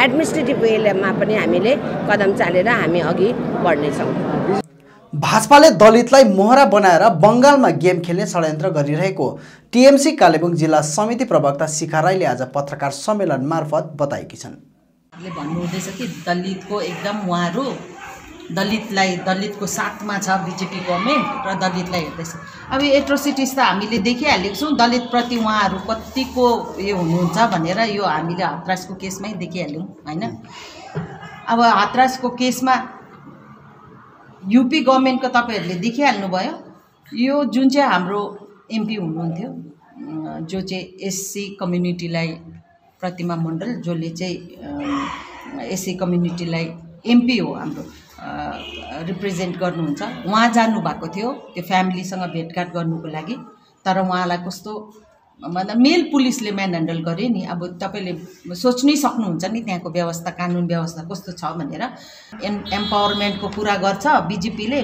एडमिनिस्ट्रेटिभ वेमा पनि हामीले कदम चालेर हामी अघि बढ्नेछौँ। भाजपाले दलितलाई मोहरा बनाएर बङ्गालमा गेम खेल्ने षड्यन्त्र गरिरहेको टिएमसी कालेबुङ जिल्ला समिति प्रवक्ता शिखा राईले आज पत्रकार सम्मेलन मार्फत बताएकी छन्। भन्नुहुँदैछ कि दलितको एकदम उहाँहरू दलितको साथमा छ बिजेपी गभर्मेन्ट र दलितलाई हेर्दैछ। अब यो एट्रोसिटिज त हामीले देखिहालेको छौँ, दलितप्रति उहाँहरू कतिको यो हुनुहुन्छ भनेर यो हामीले हाथरासको केसमै देखिहाल्यौँ होइन। अब हाथरासको केसमा युपी गभर्मेन्टको तपाईँहरूले देखिहाल्नुभयो। यो जुन चाहिँ हाम्रो एमपी हुनुहुन्थ्यो जो चाहिँ एससी कम्युनिटीलाई प्रतिमा मण्डल जसले चाहिँ एससी कम्युनिटीलाई एमपी हो हाम्रो रिप्रेजेन्ट गर्नुहुन्छ, उहाँ जानुभएको थियो त्यो फ्यामिलीसँग भेटघाट गर्नुको लागि। तर उहाँलाई कस्तो मतलब मेल पुलिसले म्यान ह्यान्डल गरे नि। अब तपाईँले सोच्नै सक्नुहुन्छ नि त्यहाँको व्यवस्था कानुन व्यवस्था कस्तो छ भनेर। एम्पावरमेन्टको कुरा गर्छ बिजेपीले,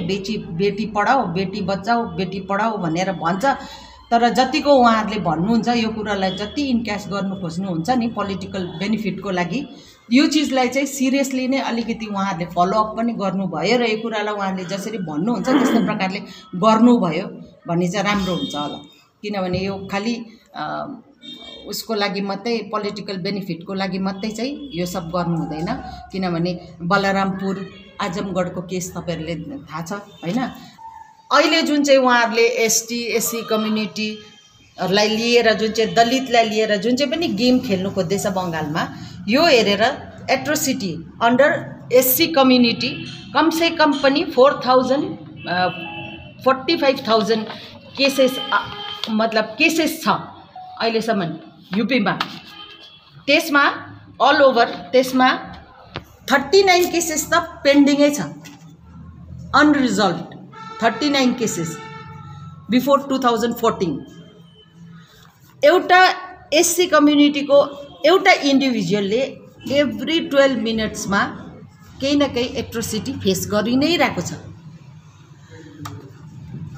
बेटी पढाओ बेटी बचाओ बेटी पढाओ भनेर भन्छ। तर जतिको उहाँहरूले भन्नुहुन्छ यो कुरालाई जति इन्क्यास गर्नु खोज्नुहुन्छ नि पोलिटिकल बेनिफिटको लागि, यो चिजलाई चाहिँ सिरियसली नै अलिकति उहाँहरूले फलोअप पनि गर्नुभयो र यो कुरालाई उहाँहरूले जसरी भन्नुहुन्छ त्यस्तो प्रकारले गर्नुभयो भने चाहिँ राम्रो हुन्छ होला। किनभने यो खालि उसको लागि मात्रै पोलिटिकल बेनिफिटको लागि मात्रै चाहिँ यो सब गर्नु हुँदैन। किनभने बलरामपुर आजमगढको केस तपाईँहरूले थाहा छ होइन। अहिले जुन चाहिँ उहाँहरूले एसटी एससी कम्युनिटीहरूलाई लिएर जुन चाहिँ दलितलाई लिएर जुन चाहिँ पनि गेम खेल्नु खोज्दैछ बङ्गालमा, यो हेरेर एट्रोसिटी अन्डर एससी कम्युनिटी कमसे कम पनि 45,000 केसेस मतलब केसेस छ अहिलेसम्म युपीमा। त्यसमा अल ओभर त्यसमा 39 केसेस त पेन्डिङै छ अनरिजल्भ। 39 केसेस बिफोर 2014। एउटा एससी कम्युनिटीको एउटा इन्डिभिजुअलले एभ्री 12 मिनट्समा केही न केही एट्रोसिटी फेस गरि नै रहेको छ।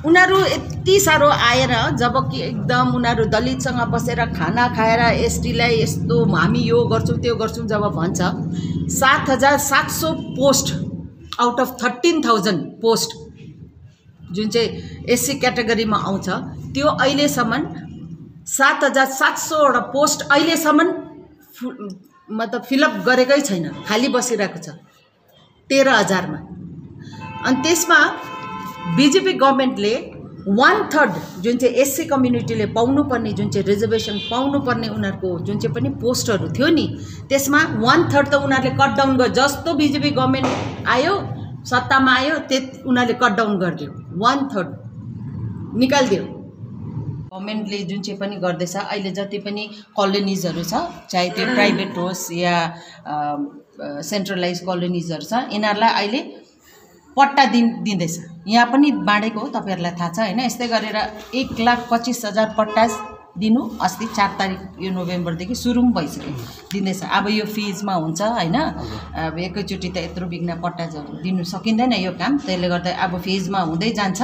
उनीहरू यति साह्रो आएर जबकि एकदम उनीहरू दलितसँग बसेर खाना खाएर एसटीलाई यस्तो हामी यो गर्छौँ त्यो गर्छौँ जब भन्छ 7,700 पोस्ट आउट अफ 13,000 पोस्ट जुन चाहिँ एससी क्याटेगोरीमा आउँछ त्यो अहिलेसम्म 7,700वटा पोस्ट अहिलेसम्म मतलब फिलअप गरेकै छैन, खाली बसिरहेको छ 13,000मा। अनि त्यसमा बीजेपी गभर्मेन्टले 1/3 जुन चाहिँ एससी कम्युनिटीले पाउनुपर्ने जुन चाहिँ रिजर्भेसन पाउनुपर्ने उनीहरूको जुन चाहिँ पनि पोस्टहरू थियो नि त्यसमा 1/3 त उनीहरूले कट डाउन गर्यो। जस्तो बीजेपी गभर्मेन्ट आयो सत्तामा आयो उनीहरूले कट डाउन गरिदियो, 1/3 निकालिदियो। गभर्मेन्टले जुन चाहिँ पनि गर्दैछ अहिले जति पनि कलोनिजहरू छ चाहे त्यो प्राइभेट होस् या सेन्ट्रलाइज कलोनिजहरू छ यिनीहरूलाई अहिले पट्टा दिँदैछ। यहाँ पनि बाँडेको हो, तपाईँहरूलाई थाहा छ होइन। यस्तै गरेर 1,25,000 पट्टा दिनु अस्ति 4 तारिक यो नोभेम्बरदेखि सुरु पनि भइसक्यो, दिँदैछ। अब यो फिजमा हुन्छ होइन, अब एकैचोटि त यत्रो बिघ्न पट्टाहरू दिनु सकिँदैन यो काम, त्यसले गर्दा अब फेजमा हुँदै जान्छ।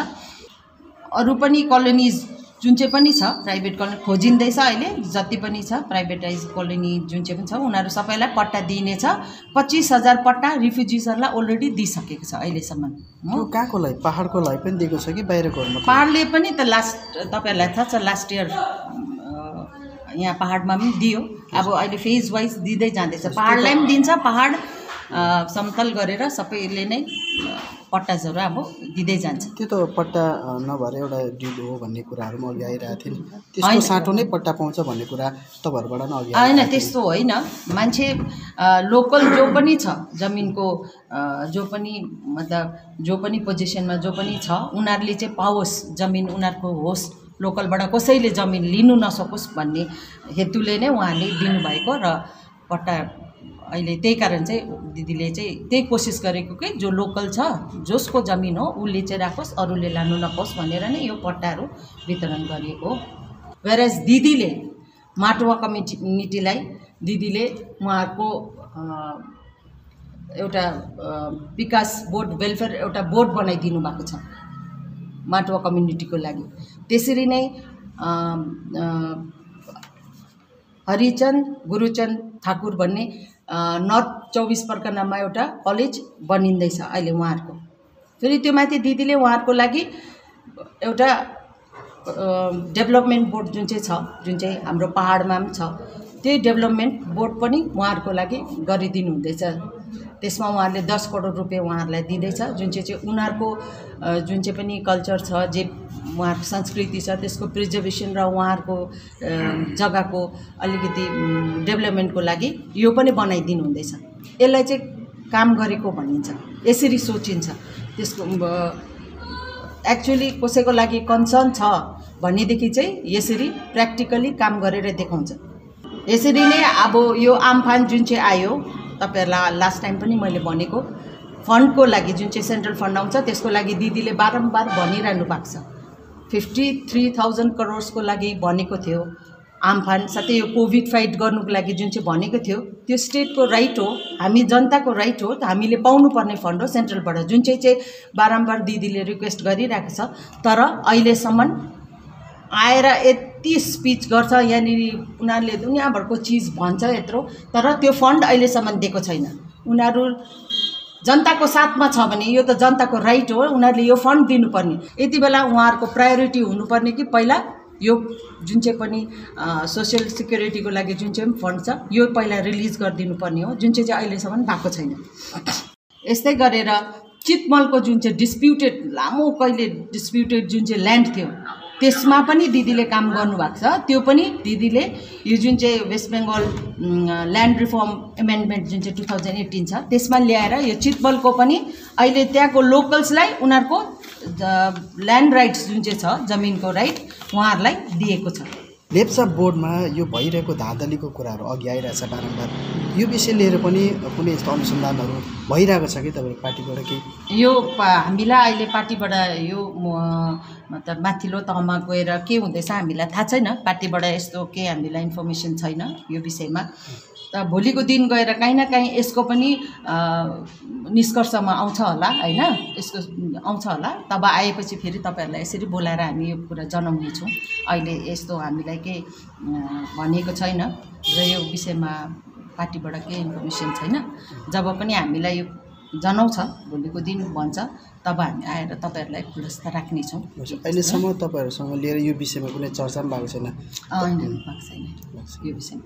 अरू पनि कलोनिज जुन चाहिँ पनि छ प्राइभेट कलोनी खोजिँदैछ अहिले, जति पनि छ प्राइभेटाइज कलोनी जुन चाहिँ पनि छ उनीहरू सबैलाई पट्टा दिइनेछ। 25,000 पट्टा रिफ्युजिजहरूलाई अलरेडी दिइसकेको छ अहिलेसम्म। कहाँको लागि पहाडको लागि पनि दिएको छ कि बाहिरको? पहाडले पनि त लास्ट तपाईँहरूलाई थाहा छ लास्ट इयर यहाँ पहाडमा पनि दियो। अब अहिले फेज वाइज दिँदै जाँदैछ, पहाडलाई पनि दिन्छ। पहाड समतल गरेर सबैले नै पट्टाजहरू अब दिँदै जान्छ। त्यो त पट्टा नभएर एउटा डिल हो भन्ने कुराहरू म अघि आइरहेको थिएँ। त्यसको साटो नै पट्टा पाउँछ भन्ने कुरा तपाईँहरूबाट नै अघि होइन, त्यस्तो होइन। मान्छे लोकल जो पनि छ जमिनको जो पनि मतलब जो पनि पोजिसनमा जो पनि छ उनीहरूले चाहिँ पाओस्, जमिन उनीहरूको होस्, लोकलबाट कसैले जमिन लिनु नसकोस् भन्ने हेतुले नै उहाँले दिनुभएको र पट्टा अहिले त्यही कारण चाहिँ दिदीले चाहिँ त्यही कोसिस गरेको कि जो लोकल छ जसको जमिन हो उसले चाहिँ राखोस्, अरूले लानु नपाओस् भनेर नै यो पट्टाहरू वितरण गरिएको हो। वेरएज दिदीले माटुवा कम्युनिटीलाई दिदीले उहाँहरूको एउटा विकास बोर्ड वेलफेयर एउटा बोर्ड बनाइदिनु भएको छ माटुवा कम्युनिटीको लागि। त्यसरी नै हरिचन्द गुरुचन्द ठाकुर भन्ने नर्थ 24 परगनामा एउटा कलेज बनिँदैछ अहिले उहाँहरूको। फेरि त्यो माथि दिदीले उहाँहरूको लागि एउटा डेभलपमेन्ट बोर्ड जुन चाहिँ छ, जुन चाहिँ हाम्रो पहाडमा पनि छ, त्यही डेभलपमेन्ट बोर्ड पनि उहाँहरूको लागि गरिदिनु हुँदैछ। त्यसमा उहाँहरूले 10 करोड रुपियाँ उहाँहरूलाई दिँदैछ, जुन चाहिँ उनीहरूको जुन चाहिँ पनि कल्चर छ, जे उहाँहरूको संस्कृति छ त्यसको प्रिजर्भेसन र उहाँहरूको जग्गाको अलिकति डेभलपमेन्टको लागि यो पनि बनाइदिनु हुँदैछ। यसलाई चाहिँ काम गरेको भनिन्छ, यसरी सोचिन्छ। त्यसको एक्चुअली कसैको लागि कन्सर्न छ भनेदेखि चाहिँ यसरी प्र्याक्टिकली काम गरेर देखाउँछ। यसरी नै अब यो आमफान जुन चाहिँ आयो तपाईहरुलाई लास्ट टाइम पनि मैले भनेको फन्डको लागि जुन चाहिँ सेन्ट्रल फन्ड आउँछ त्यसको लागि दिदीले बारम्बार भनिरहनु भएको छ। 53,000 करोडको लागि भनेको थियो आमफान, साथै यो कोभिड फाइट गर्नुको लागि जुन चाहिँ भनेको थियो त्यो स्टेटको राइट हो, हामी जनताको राइट हो, हामीले पाउनुपर्ने फन्ड हो सेन्ट्रलबाट, जुन चाहिँ बारम्बार दिदीले रिक्वेस्ट गरिरहेको छ। तर अहिलेसम्म आएर यति स्पिच गर्छ, यहाँनिर उनीहरूले दुनियाँभरको चिज भन्छ यत्रो, तर त्यो फन्ड अहिलेसम्म दिएको छैन। उनीहरू जनताको साथमा छ भने यो त जनताको राइट हो, उनीहरूले यो फन्ड दिनुपर्ने। यति बेला उहाँहरूको प्रायोरिटी हुनुपर्ने कि पहिला यो जुन चाहिँ पनि सोसियल सिक्युरिटीको लागि जुन चाहिँ फन्ड छ यो पहिला रिलिज गरिदिनुपर्ने हो, जुन चाहिँ अहिलेसम्म भएको छैन। यस्तै गरेर चितमलको जुन चाहिँ डिस्प्युटेड लामो कहिले डिस्प्युटेड जुन चाहिँ ल्यान्ड थियो त्यसमा पनि दिदीले काम गर्नुभएको छ। त्यो पनि दिदीले यो जुन चाहिँ West Bengal land reform amendment जुन चाहिँ 2018 छ त्यसमा ल्याएर यो चितमलको पनि अहिले त्यहाँको लोकल्सलाई उनीहरूको ल्यान्ड राइट्स जुन चाहिँ छ जमिनको राइट उहाँहरूलाई दिएको छ। लेप्चा बोर्डमा यो भइरहेको धाँधलीको कुराहरू अघि आइरहेछ बारम्बार, यो विषय लिएर पनि कुनै यस्तो अनुसन्धानहरू भइरहेको छ कि तपाईँको पार्टीबाट? कि यो हामीलाई अहिले पार्टीबाट यो मतलब माथिल्लो तहमा गएर के हुँदैछ हामीलाई थाहा छैन, पार्टीबाट यस्तो के हामीलाई इन्फर्मेसन छैन यो विषयमा। त भोलिको दिन गएर काहीँ न काहीँ यसको पनि निष्कर्षमा आउँछ होला हैन, यसको आउँछ होला। तब आएपछि फेरि तपाईँहरूलाई यसरी बोलाएर हामी यो कुरा जनाउनेछौँ। अहिले यस्तो हामीलाई केही भनिएको छैन र यो विषयमा पार्टीबाट केही इन्फर्मेसन छैन। जब पनि हामीलाई यो जनाउँछ, भोलिको दिन भन्छ, तब हामी आएर तपाईँहरूलाई खुलस्त राख्नेछौँ। अहिलेसम्म तपाईँहरूसँग लिएर यो विषयमा कुनै चर्चा पनि भएको छैन? भएको छैन यो विषयमा।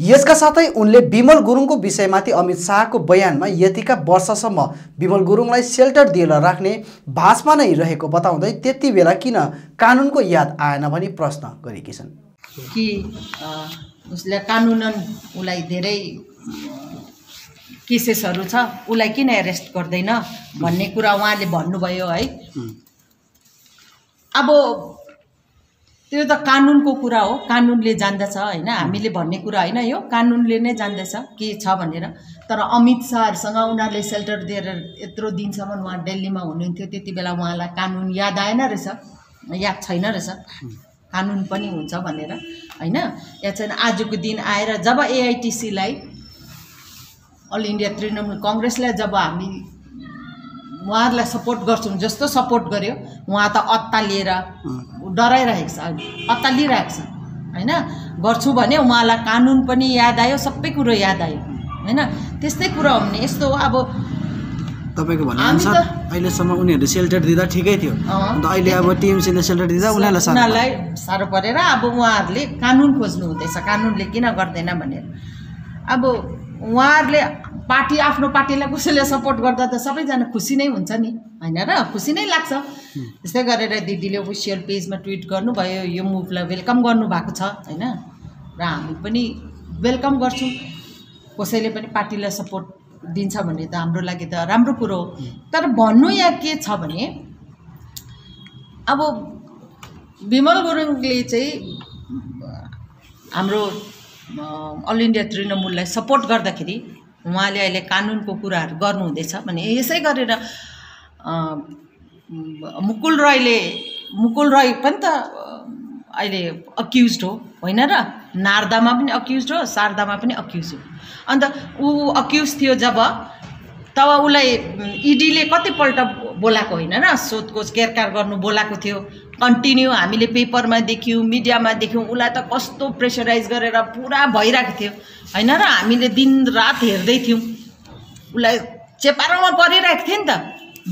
यसका साथै उनले विमल गुरुङको विषयमाथि अमित शाहको बयानमा यतिका वर्षसम्म विमल गुरुङलाई सेल्टर दिएर राख्ने भाषमा नै रहेको बताउँदै त्यति बेला किन कानुनको याद आएन भनी प्रश्न गरेकी छन्। कि उसले कानुनन उसलाई धेरै केसेसहरू छ, उसलाई किन एरेस्ट गर्दैन भन्ने कुरा उहाँले भन्नुभयो है। अब त्यो त कानुनको कुरा हो, कानुनले जान्दछ हैन, हामीले भन्ने कुरा हैन, यो कानुनले नै जान्दछ के छ भनेर। तर अमित शाहसँग उनीहरूले सेल्टर दिएर यत्रो दिनसम्म उहाँ दिल्लीमा हुनुहुन्थ्यो, त्यति बेला उहाँलाई कानुन याद आएन रहेछ, याद छैन रहेछ कानुन पनि हुन्छ भनेर हैन। या चाहिँ आजको दिन आएर जब एआइटिसीलाई, अल इन्डिया तृणमूल काङ्ग्रेसलाई जब हामी उहाँहरूलाई सपोर्ट गर्छौँ जस्तो सपोर्ट गर्यो, उहाँ त अत्तालिएर डराइरहेको छ, अत्तालिरहेको छ हैन। गर्छु भने उहाँलाई कानुन पनि याद आयो, सबै कुरो याद आयो हैन। त्यस्तै कुरा हो भने यस्तो अब तपाईँको भन्नुअनुसार अहिलेसम्म उनीहरूले सेल्टर दिँदा ठिकै थियो, अन्त अहिले अब टिएमसीले सेल्टर दिँदा उनीहरूलाई साह्रो परेर अब उहाँहरूले कानुन खोज्नु हुँदैछ, कानुनले किन गर्दैन भनेर। अब उहाँहरूले पार्टी, आफ्नो पार्टीलाई कसैले सपोर्ट गर्दा त सबैजना खुसी नै हुन्छ नि हैन र, खुसी नै लाग्छ। त्यस्तै गरेर दिदीले ओफिसियल पेजमा ट्विट गर्नुभयो, यो मुभलाई वेलकम गर्नुभएको छ हैन, र हामी पनि वेलकम गर्छौँ। कसैले पनि पार्टीलाई सपोर्ट दिन्छ भने त हाम्रो लागि त राम्रो कुरो हो। तर भन्नु यहाँ के छ भने अब विमल गुरुङले चाहिँ हाम्रो अल इन्डिया तृणमूललाई सपोर्ट गर्दाखेरि उहाँले अहिले कानुनको कुराहरू गर्नुहुँदैछ भने यसै गरेर मुकुल राय पनि त अहिले अक्युज्ड हो होइन र, नारदामा पनि अक्युज्ड हो, शारदामा पनि अक्युज हो। अन्त ऊ अक्युज थियो जब, तब उसलाई इडीले कतिपल्ट बोलाएको होइन र, सोधखोज केरकार गर्नु बोलाएको थियो। कन्टिन्यू हामीले पेपरमा देख्यौँ, मिडियामा देख्यौँ, उसलाई त कस्तो प्रेसराइज गरेर पुरा भइरहेको थियो होइन र। हामीले दिन रात हेर्दै थियौँ, उसलाई चेपारोमा परिरहेको थियो नि त।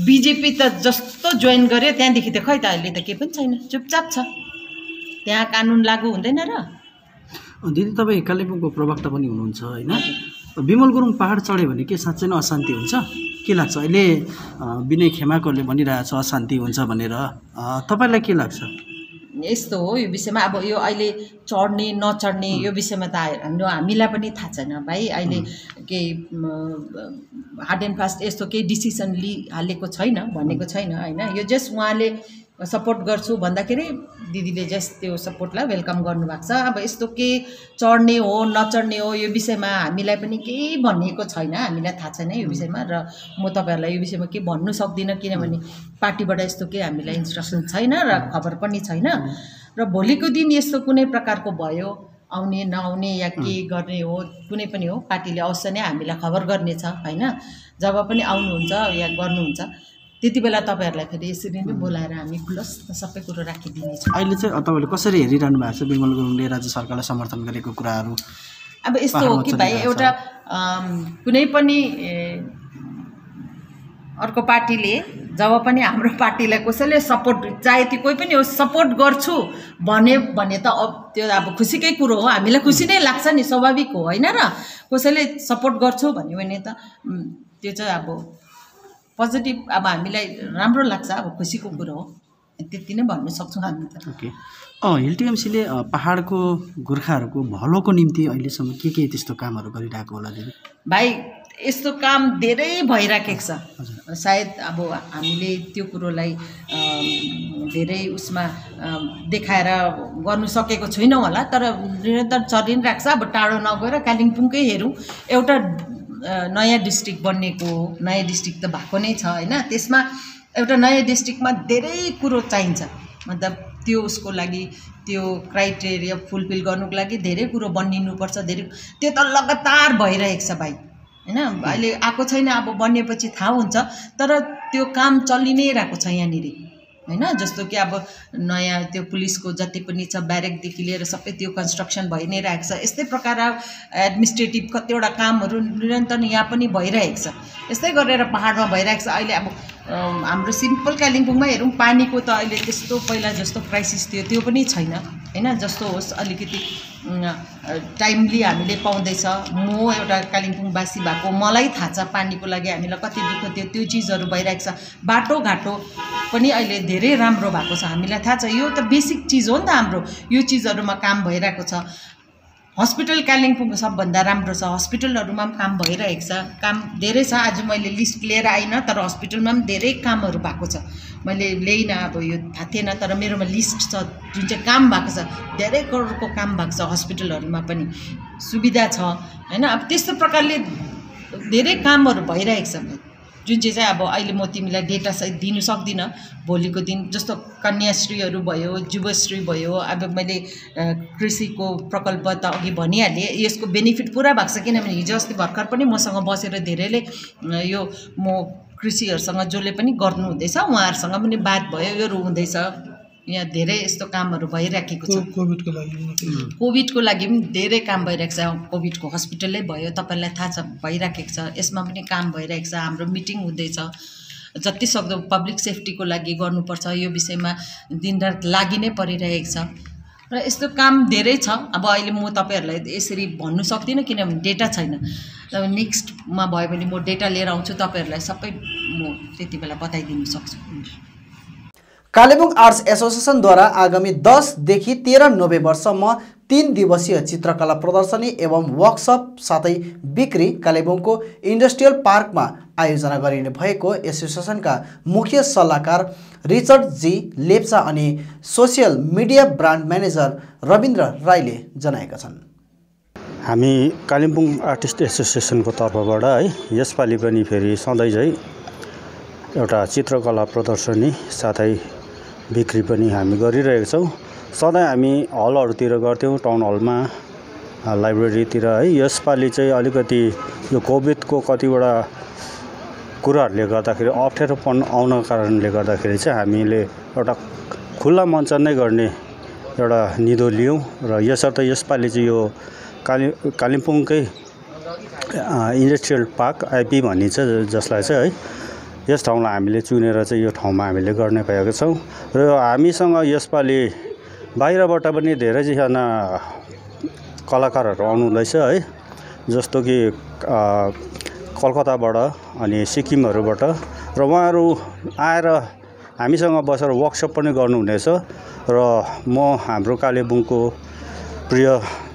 बिजेपी त जस्तो जोइन गर्यो त्यहाँदेखि त खै त अहिले त केही पनि छैन, चुपचाप छ, त्यहाँ कानुन लागू हुँदैन र। दिदी तपाईँ कालेबुङको प्रवक्ता पनि हुनुहुन्छ होइन, विमल गुरुङ पहाड चढ्यो भने के साँच्चै नै अशान्ति हुन्छ के लाग्छ? अहिले विनय खेमाकोले भनिरहेको छ अशान्ति हुन्छ भनेर, तपाईँलाई के लाग्छ? यस्तो हो यो विषयमा, अब यो अहिले चढ्ने नचढ्ने यो विषयमा त हामीलाई पनि थाहा छैन भाइ। अहिले केही हार्ड एन्ड फास्ट यस्तो केही डिसिसन लिइहालेको छैन, भनेको छैन होइन। यो जस्ट उहाँले सपोर्ट गर्छु भन्दाखेरि दिदीले जस्ट त्यो सपोर्टलाई वेलकम गर्नुभएको छ। अब यस्तो के चढ्ने हो नचढ्ने हो यो विषयमा हामीलाई पनि केही भनिएको छैन, हामीलाई थाहा छैन यो विषयमा, र म तपाईँहरूलाई यो विषयमा केही भन्नु सक्दिनँ किनभने पार्टीबाट यस्तो केही हामीलाई इन्स्ट्रक्सन छैन र खबर पनि छैन। र भोलिको दिन यस्तो कुनै प्रकारको भयो, आउने नआउने या के गर्ने हो कुनै पनि हो, पार्टीले अवश्य नै हामीलाई खबर गर्नेछ होइन। जब पनि आउनुहुन्छ या गर्नुहुन्छ त्यति बेला तपाईँहरूलाई फेरि यसरी नै बोलाएर हामी खुलस्त सबै कुरो राखिदिनेछौँ। अहिले चाहिँ तपाईँले कसरी हेरिरहनु भएको छ विमल गुरुङले राज्य सरकारलाई समर्थन गरेको कुराहरू? अब यस्तो हो कि भाइ, एउटा कुनै पनि अर्को पार्टीले जब पनि हाम्रो पार्टीलाई कसैले सपोर्ट, चाहे त्यो कोही पनि हो, सपोर्ट गर्छु भने त अब त्यो अब खुसीकै कुरो हो, हामीलाई खुसी नै लाग्छ नि, स्वाभाविक हो होइन र। कसैले सपोर्ट गर्छु भन्यो भने त त्यो चाहिँ अब पोजिटिभ, अब हामीलाई राम्रो लाग्छ, अब खुसीको कुरो हो, त्यति नै भन्न सक्छौँ हामी त। ओके, हिल टिएमसीले पहाडको गोर्खाहरूको भलोको निम्ति अहिलेसम्म के त्यस्तो कामहरू गरिरहेको होला दिदी? भाइ यस्तो काम धेरै भइराखेको छ, सायद अब हामीले त्यो कुरोलाई धेरै उसमा देखाएर गर्नु सकेको छैनौँ होला, तर निरन्तर चलिरहेको छ। अब टाढो नगएर कालिम्पोङकै हेरौँ, एउटा नयाँ डिस्ट्रिक्ट बन्नेको, नयाँ डिस्ट्रिक्ट त भएको नै छ होइन, त्यसमा एउटा नयाँ डिस्ट्रिक्टमा धेरै कुरो चाहिन्छ, मतलब त्यो उसको लागि त्यो क्राइटेरिया फुलफिल गर्नुको लागि धेरै कुरो बनिनुपर्छ, धेरै त्यो त लगातार भइरहेको छ भाइ हैन। अहिले आएको छैन, अब बनिएपछि थाहा हुन्छ, तर त्यो काम चलि नै रहेको छ यहाँनिर हैन। जस्तो कि अब नयाँ त्यो पुलिसको जति पनि छ ब्यारेकदेखि लिएर सबै त्यो कन्स्ट्रक्सन भइ नै रहेको छ। यस्तै प्रकार एडमिनिस्ट्रेटिभ कतिवटा कामहरू निरन्तर यहाँ पनि भइरहेको छ। यस्तै गरेर पहाडमा भइरहेको छ। अहिले अब हाम्रो सिम्पल कालिम्पोङमा हेरौँ, पानीको त अहिले त्यस्तो पहिला जस्तो क्राइसिस थियो त्यो पनि छैन हैन। जस्तो होस् अलिकति टाइमली हामीले पाउँदैछ। म एउटा कालिम्पोङवासी भएको मलाई थाहा छ पानीको लागि हामीलाई कति दुःख थियो, त्यो चिजहरू भइरहेको छ। बाटोघाटो पनि अहिले धेरै राम्रो भएको छ, हामीलाई थाहा छ। यो त बेसिक चिज हो नि त हाम्रो, यो चिजहरूमा काम भइरहेको छ। हस्पिटल कालिम्पोङ सबभन्दा राम्रो छ, हस्पिटलहरूमा पनि काम भइरहेको छ, काम धेरै छ। आज मैले लिस्ट लिएर आइनँ, तर हस्पिटलमा पनि धेरै कामहरू भएको छ। मैले ल्याइनँ, अब यो थाहा थिएन, तर मेरोमा लिस्ट छ जुन चाहिँ काम भएको छ। धेरै करोडको काम भएको छ हस्पिटलहरूमा पनि, सुविधा छ हैन। अब त्यस्तो प्रकारले धेरै कामहरू भइरहेको छ जुन चाहिँ अब अहिले म तिमीलाई डेटा सहित दिनु सक्दिनँ। भोलिको दिन जस्तो कन्याश्रीहरू भयो, जुवश्री भयो, अब मैले कृषिको प्रकल्प त अघि भनिहालेँ, यसको बेनिफिट पुरा भएको छ। किनभने हिजो अस्ति भर्खर पनि मसँग बसेर धेरैले यो म कृषिहरूसँग जसले पनि गर्नुहुँदैछ उहाँहरूसँग पनि बात भयो, यो हुँदैछ। यहाँ धेरै यस्तो कामहरू भइराखेको छ। कोभिडको लागि पनि धेरै काम भइरहेको छ। कोभिडको हस्पिटलै भयो, तपाईँलाई थाहा छ, भइराखेको छ। यसमा पनि काम भइरहेको छ, हाम्रो मिटिङ हुँदैछ। जति सक्दो पब्लिक सेफ्टीको लागि गर्नुपर्छ, यो विषयमा दिनरात लागि नै परिरहेको छ। र यस्तो काम धेरै छ। अब अहिले म तपाईँहरूलाई यसरी भन्नु सक्दिनँ किनभने डेटा छैन। अब नेक्स्टमा भयो भने म डेटा लिएर आउँछु, तपाईँहरूलाई सबै म त्यति बेला बताइदिनु सक्छु। कालेबुङ आर्ट्स एसोसिएसनद्वारा आगामी 10 देखि 13 नोभेम्बरसम्म 3 दिवसीय चित्रकला प्रदर्शनी एवं वर्कसप साथै बिक्री कालेबुङको इन्डस्ट्रियल पार्कमा आयोजना गरिने भएको एसोसिएसनका मुख्य सल्लाहकार रिचर्ड जी लेप्चा अनि social media brand manager Rabindra राईले जनाएका छन्। हामी कालिम्पोङ आर्टिस्ट एसोसिएसनको तर्फबाट है यसपालि पनि फेरि सधैँ झै एउटा चित्रकला प्रदर्शनी साथै बिक्री पनि हामी गरिरहेका छौँ। सधैँ हामी हलहरूतिर गर्थ्यौँ, टाउन हलमा, लाइब्रेरीतिर है। यसपालि चाहिँ अलिकति यो कोभिडको कतिवटा कुराहरूले गर्दाखेरि अप्ठ्यारोपन आउनको कारणले गर्दाखेरि चाहिँ हामीले एउटा खुल्ला मञ्च नै गर्ने एउटा निधो लियौँ। र यसर्थ यसपालि चाहिँ यो कालिम्पोङकै इन्डस्ट्रियल पार्क आइपी भनिन्छ जसलाई चाहिँ है, यस ठाउँलाई हामीले चुनेर चाहिँ यो ठाउँमा हामीले गर्ने भएका छौँ। र हामीसँग यसपालि बाहिरबाट पनि धेरैजना कलाकारहरू आउनुहुँदैछ है, जस्तो कि कलकत्ताबाट अनि सिक्किमहरूबाट। र उहाँहरू आएर हामीसँग बसेर वर्कसप पनि गर्नुहुनेछ। र म हाम्रो कालेबुङको प्रिय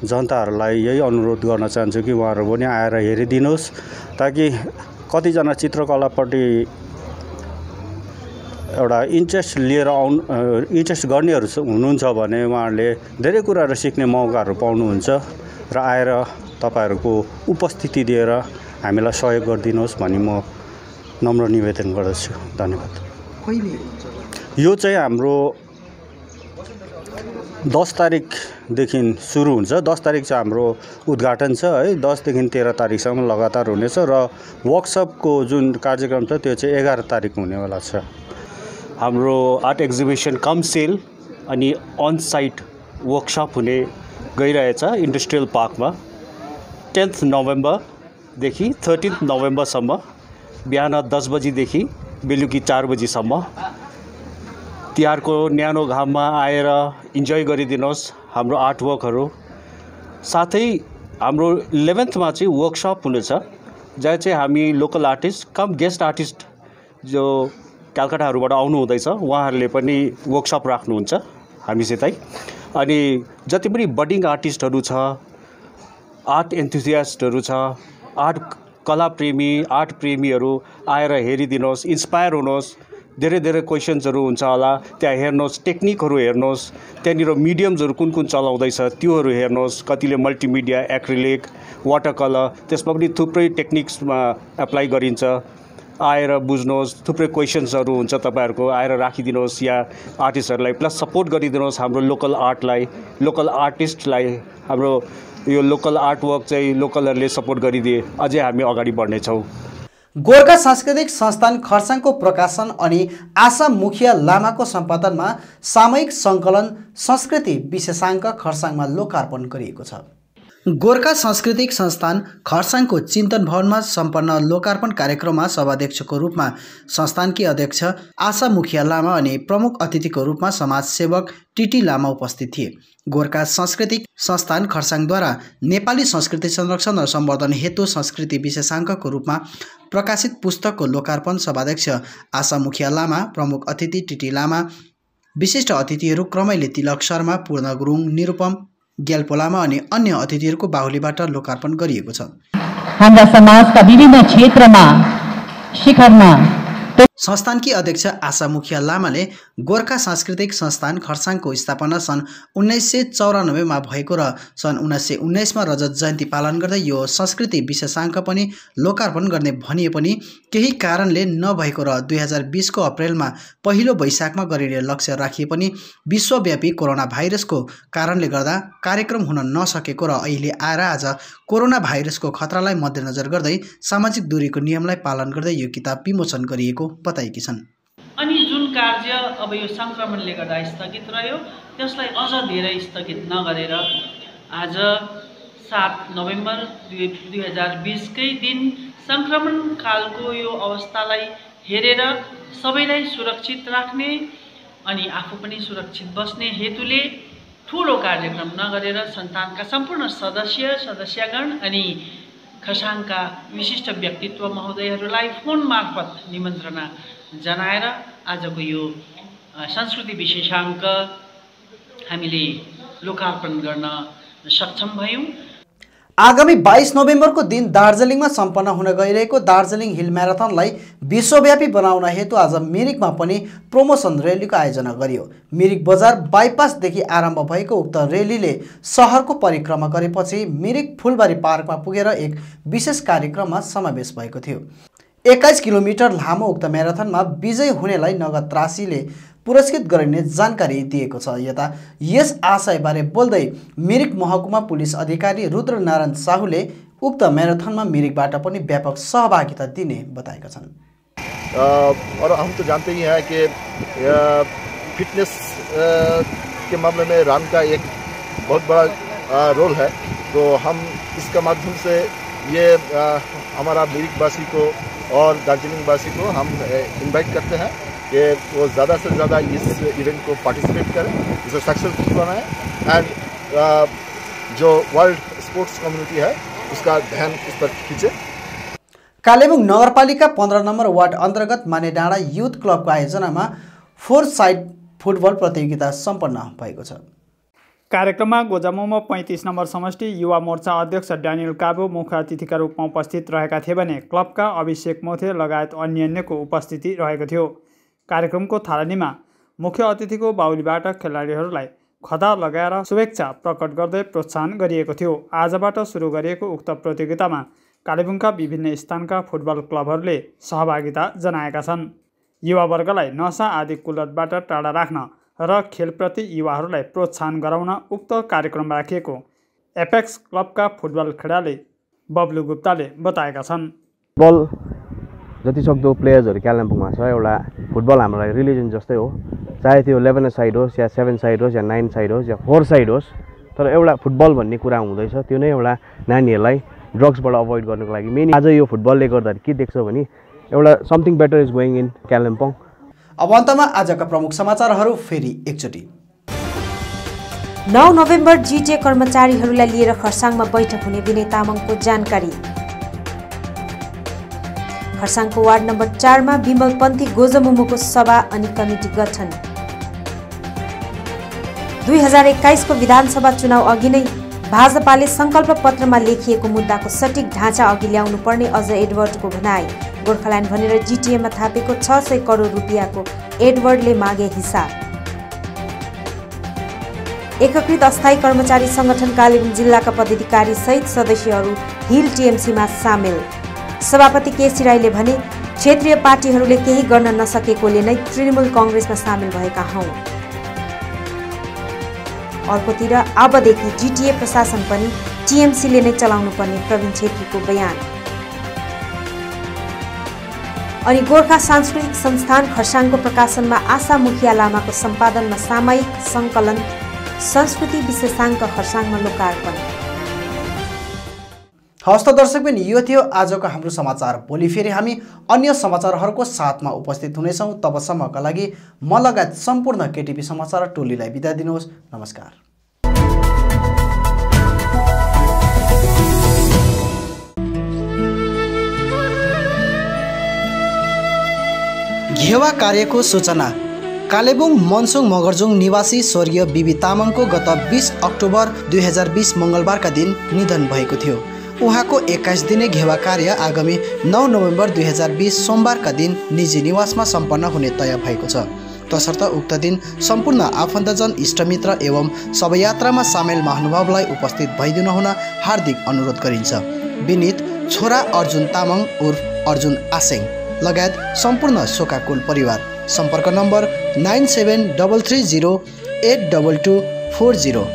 जनताहरूलाई यही अनुरोध गर्न चाहन्छु कि उहाँहरू पनि आएर हेरिदिनुहोस्, ताकि कतिजना चित्रकलापट्टि एउटा इन्ट्रेस्ट लिएर इन्ट्रेस्ट गर्नेहरू हुनुहुन्छ भने उहाँहरूले धेरै कुराहरू सिक्ने मौकाहरू पाउनुहुन्छ। र आएर तपाईँहरूको उपस्थिति दिएर हामीलाई सहयोग गरिदिनुहोस् भनी म नम्र निवेदन गर्दछु। धन्यवाद। यो चाहिँ हाम्रो 10 तारिकदेखि सुरु हुन्छ। 10 तारिक चाहिँ हाम्रो उद्घाटन छ है, 10 देखि 13 तारिकसम्म लगातार हुनेछ। र वर्कसपको जुन कार्यक्रम छ त्यो चाहिँ 11 तारिक हुनेवाला छ। हाम्रो आर्ट एक्जिबिसन कम सेल अनि अन साइट वर्कसप हुने गइरहेछ इन्डस्ट्रियल पार्कमा 10 नोभेम्बरदेखि 13 नोभेम्बरसम्म बिहान 10 बजीदेखि बेलुकी 4 बजीसम्म। तिहारको न्यानो घाममा आएर इन्जोय गरिदिनुहोस् हाम्रो आर्टवर्कहरू। साथै हाम्रो 11th चाहिँ वर्कसप हुनेछ, जहाँ चाहिँ हामी लोकल आर्टिस्ट कम गेस्ट आर्टिस्ट जो कलकत्ताहरूबाट आउनु हुँदैछ उहाँहरूले पनि वर्कसप राख्नुहुन्छ हामीसितै। अनि जति पनि बडिङ आर्टिस्टहरू छ, आर्ट एन्थुजियास्टहरू छ, आर्ट कला प्रेमी, आर्ट प्रेमीहरू आएर हेरिदिनुहोस्, इन्स्पायर हुनुहोस्। धेरै धेरै क्वेसन्सहरू हुन्छ होला, त्यहाँ हेर्नुहोस्, टेक्निकहरू हेर्नुहोस्, त्यहाँनिर मिडियम्सहरू कुन कुन चलाउँदैछ त्योहरू हेर्नुहोस्। कतिले मल्टिमिडिया, एक्रिलिक, वाटर कलर, त्यसमा पनि थुप्रै टेक्निक्समा एप्लाई गरिन्छ। आएर बुझ्नुहोस्, थुप्रै क्वेसन्सहरू हुन्छ तपाईँहरूको, आएर राखिदिनुहोस् या आर्टिस्टहरूलाई प्लस सपोर्ट गरिदिनुहोस् हाम्रो लोकल आर्टलाई, लोकल आर्टिस्टलाई। हाम्रो यो लोकल आर्टवर्क चाहिँ लोकलहरूले सपोर्ट गरिदिए अझै हामी अगाडि बढ्नेछौँ। गोर्खा सांस्कृतिक संस्थान खरसाङको प्रकाशन अनि आशा मुखिया लामाको सम्पादनमा सामूहिक सङ्कलन संस्कृति विशेषाङ्क खरसाङमा लोकार्पण गरिएको छ। गोर्खा सांस्कृतिक संस्थान खरसाङको चिन्तन भवनमा सम्पन्न लोकार्पण कार्यक्रममा सभाध्यक्षको रूपमा संस्थानकी अध्यक्ष आशा मुखिया लामा अनि प्रमुख अतिथिको रूपमा समाजसेवक टिटी लामा उपस्थित थिए। गोर्खा सांस्कृतिक संस्थान खरसाङद्वारा नेपाली संस्कृति संरक्षण र सम्वर्धन हेतु संस्कृति विशेषाङ्कको रूपमा प्रकाशित पुस्तकको लोकार्पण सभाध्यक्ष आशा मुखिया लामा, प्रमुख अतिथि टिटी लामा, विशिष्ट अतिथिहरू क्रमैले तिलक शर्मा, पूर्ण गुरुङ, निरुपम ग्याल्पो लामा अनि अन्य अतिथिहरूको बाहुलीबाट लोकार्पण गरिएको छ। हाम्रा समाजका विभिन्न क्षेत्रमा शिखरमा संस्थानकी अध्यक्ष आशा मुखिया लामाले गोर्खा सांस्कृतिक संस्थान खरसाङको स्थापना सन् 1994 मा भएको र सन् 1919 मा रजत जयन्ती पालन गर्दै यो संस्कृति विशेषाङ्क पनि लोकार्पण गर्ने भनिए पनि केही कारणले नभएको र 2020 को अप्रेलमा पहिलो वैशाखमा गरिने लक्ष्य राखिए पनि विश्वव्यापी कोरोना भाइरसको कारणले गर्दा कार्यक्रम हुन नसकेको र अहिले आएर आज कोरोना भाइरसको खतरालाई मध्यनजर गर्दै सामाजिक दूरीको नियमलाई पालन गर्दै यो किताब विमोचन गरिएको बताएकी छन्। अनि जुन कार्य अब यो संक्रमणले गर्दा स्थगित रह्यो त्यसलाई अझ धेरै स्थगित नगरेर आज 7 नोभेम्बर 2020 कै दिन संक्रमण कालको यो अवस्थालाई हेरेर सबैलाई सुरक्षित राख्ने अनि आफू पनि सुरक्षित बस्ने हेतुले ठूलो कार्यक्रम नगरेर सन्तानका सम्पूर्ण सदस्यगण अनि खरसाङका विशिष्ट व्यक्तित्व महोदयहरूलाई फोन मार्फत निमन्त्रणा जनाएर आजको यो संस्कृति विशेषाङ्क हामीले लोकार्पण गर्न सक्षम भयौं। आगामी 22 नोभेम्बरको दिन दार्जिलिङमा सम्पन्न हुन गइरहेको दार्जिलिङ हिल म्याराथनलाई विश्वव्यापी बनाउन हेतु आज मिरिकमा पनि प्रमोसन र्यालीको आयोजना गरियो। मिरिक बजार बाइपासदेखि आरम्भ भएको उक्त र्यालीले शहरको परिक्रमा गरेपछि मिरिक फुलबारी पार्कमा पुगेर एक विशेष कार्यक्रममा समावेश भएको थियो। 21 किलोमिटर लामो उक्त म्याराथनमा विजयी हुनेलाई नगद राशिले पुरस्कृत गरिने जानकारी दिएको छ। यता यस आशयबारे बोल्दै मिरिक महकुमा पुलिस अधिकारी रुद्रनारायण साहुले उक्त म्याराथनमा मिरिकबाट पनि व्यापक सहभागिता दिने बताएका छन्। और हम तो जानते ही हैं कि फिटनेस के मामले में रन का एक बहुत बड़ा रोल है, तो हम इसका माध्यम से ये हमारा मिरिकवासी को और दार्जिलिंग वासी को हम इनवाइट करते हैं कि वो ज़्यादा से ज़्यादा इस इवेंट को पार्टिसिपेट करें, इसे सक्सेसफुल बनाएं एंड जो वर्ल्ड स्पोर्ट्स कम्युनिटी है उसका ध्यान इस पर खींचे। कालेबुङ नगरपालिका 15 नम्बर वार्ड अन्तर्गत मानेडाँडा युथ क्लबको आयोजनामा 4 साइड फुटबल प्रतियोगिता सम्पन्न भएको छ। कार्यक्रममा गोजामुमो 35 नम्बर समष्टि युवा मोर्चा अध्यक्ष ड्यानियल काबो मुख्य अतिथिका रूपमा उपस्थित रहेका थिए भने क्लबका अभिषेक मोथे लगायत अन्यको उपस्थिति रहेको थियो। कार्यक्रमको थालनीमा मुख्य अतिथिको बाहुलीबाट खेलाडीहरूलाई खदा लगाएर शुभेच्छा प्रकट गर्दै प्रोत्साहन गरिएको थियो। आजबाट सुरु गरिएको उक्त प्रतियोगितामा कालेबुङका विभिन्न स्थानका फुटबल क्लबहरूले सहभागिता जनाएका छन्। युवावर्गलाई नशा आदि कुलतबाट टाढा राख्न र खेलप्रति युवाहरूलाई प्रोत्साहन गराउन उक्त कार्यक्रम राखिएको एपेक्स क्लबका फुटबल खेलाडी बब्लु गुप्ताले बताएका छन्। फुटबल जतिसक्दो प्लेयर्सहरू कालिम्पोङमा छ, एउटा फुटबल हाम्रो लागि रिलिजन जस्तै हो, चाहे त्यो 11 साइड होस् या 7 साइड होस् या 9 साइड होस् या 4 साइड होस्, तर एउटा फुटबल भन्ने कुरा हुँदैछ त्यो नै एउटा नानीहरूलाई ड्रग्सबाट अभोइड गर्नको लागि मेन। आज यो फुटबलले गर्दा के देख्छौ भने एउटा something better is going in Kalimpong. अब अन्तमा आजका प्रमुख समाचारहरू फेरि एकचोटि। 9 नोभेम्बर जिटिए कर्मचारीहरूलाई लिएर खरसाङमा बैठक हुने विनय तामाङको जानकारी। खरसाङको वार्ड नम्बर 4 मा विमलपन्थी गोजमुमुको सभा अनि कमिटी गठन। 2021 को विधानसभा चुनाव अघि नै भाजपाले संकल्प पत्रमा लेखिएको मुद्दाको सटिक ढाँचा अघि ल्याउनु पर्ने अझ एडवर्डको भनाई। गोर्खाल्यान्ड भनेर जिटिएमा थापेको 600 करोड रुपियाँको एडवर्डले मागे हिसाब। एकीकृत अस्थायी कर्मचारी संगठन कालेबुङ जिल्लाका पदाधिकारी सहित सदस्यहरू हिल टिएमसीमा सामेल। सभापति केसी राईले भने क्षेत्रीय पार्टीहरूले केही गर्न नसकेकोले नै तृणमूल कांग्रेसमा सामेल भएका हौं। अर्कोतिर अबदेखि जीटीए प्रशासन पनि टीएमसीले नै चलाउनु पर्ने प्रवीण छेत्रीको बयान। अनि गोर्खा सांस्कृतिक संस्थान खरसाङको प्रकाशनमा आशा मुखिया लामाको सम्पादनमा सामयिक संकलन संस्कृति विशेषांक खरसाङमा लोकार्पण। हवस् त दर्शकबिन, यो थियो आजको हाम्रो समाचार। भोलि फेरि हामी अन्य समाचारहरूको साथमा उपस्थित हुनेछौँ। तबसम्मका लागि म लगायत सम्पूर्ण केटिभी समाचार टोलीलाई बिदा दिनुहोस्। नमस्कार। घेवा कार्यको सूचना। कालेबुङ मनसोङ मगरजुङ निवासी स्वर्गीय बिबी तामाङको गत 20 अक्टोबर 2020 मङ्गलबारका दिन निधन भएको थियो। उहाँको 21 दिने घेवा कार्य आगामी 9 नोभेम्बर 2020 सोमबारका दिन निजी निवासमा सम्पन्न हुने तय भएको छ। तसर्थ उक्त दिन सम्पूर्ण आफन्तजन, इष्टमित्र एवं शवयात्रामा सामेल महानुभावलाई उपस्थित भइदिन हुन हार्दिक अनुरोध गरिन्छ। विनीत छोरा अर्जुन तामाङ उर्फ अर्जुन आसेङ लगायत सम्पूर्ण शोकाकुल परिवार। सम्पर्क नम्बर 9733082240।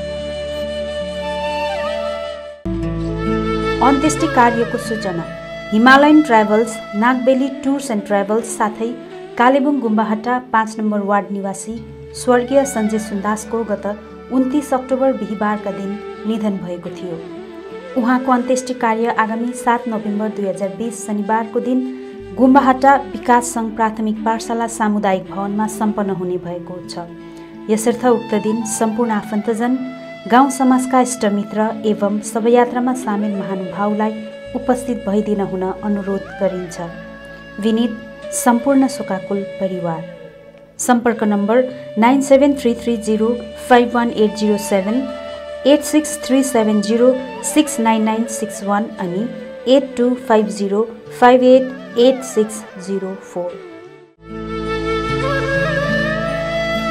अन्त्येष्टि कार्यको सूचना। Himalayan travels, Nagbeli tours and travels साथै कालेबुङ गुम्बाहट्टा 5 नम्बर वार्ड निवासी स्वर्गीय सञ्जय सुन्दासको गत 29 अक्टोबर बिहिबारका दिन निधन भएको थियो। उहाँको अन्त्येष्टि कार्य आगामी 7 नोभेम्बर 2020 शनिबारको दिन गुम्बाहट्टा विकास सङ्घ प्राथमिक पाठशाला सामुदायिक भवनमा सम्पन्न हुने भएको छ। यसर्थ उक्त दिन सम्पूर्ण आफन्तजन, गाउँ समाजका इष्टमित्र एवं शवयात्रामा सामेल महानुभावलाई उपस्थित भइदिन हुन अनुरोध गरिन्छ। विनीत सम्पूर्ण शोकाकुल परिवार। सम्पर्क नम्बर 9733051807, 8637069961 अनि 8250588604।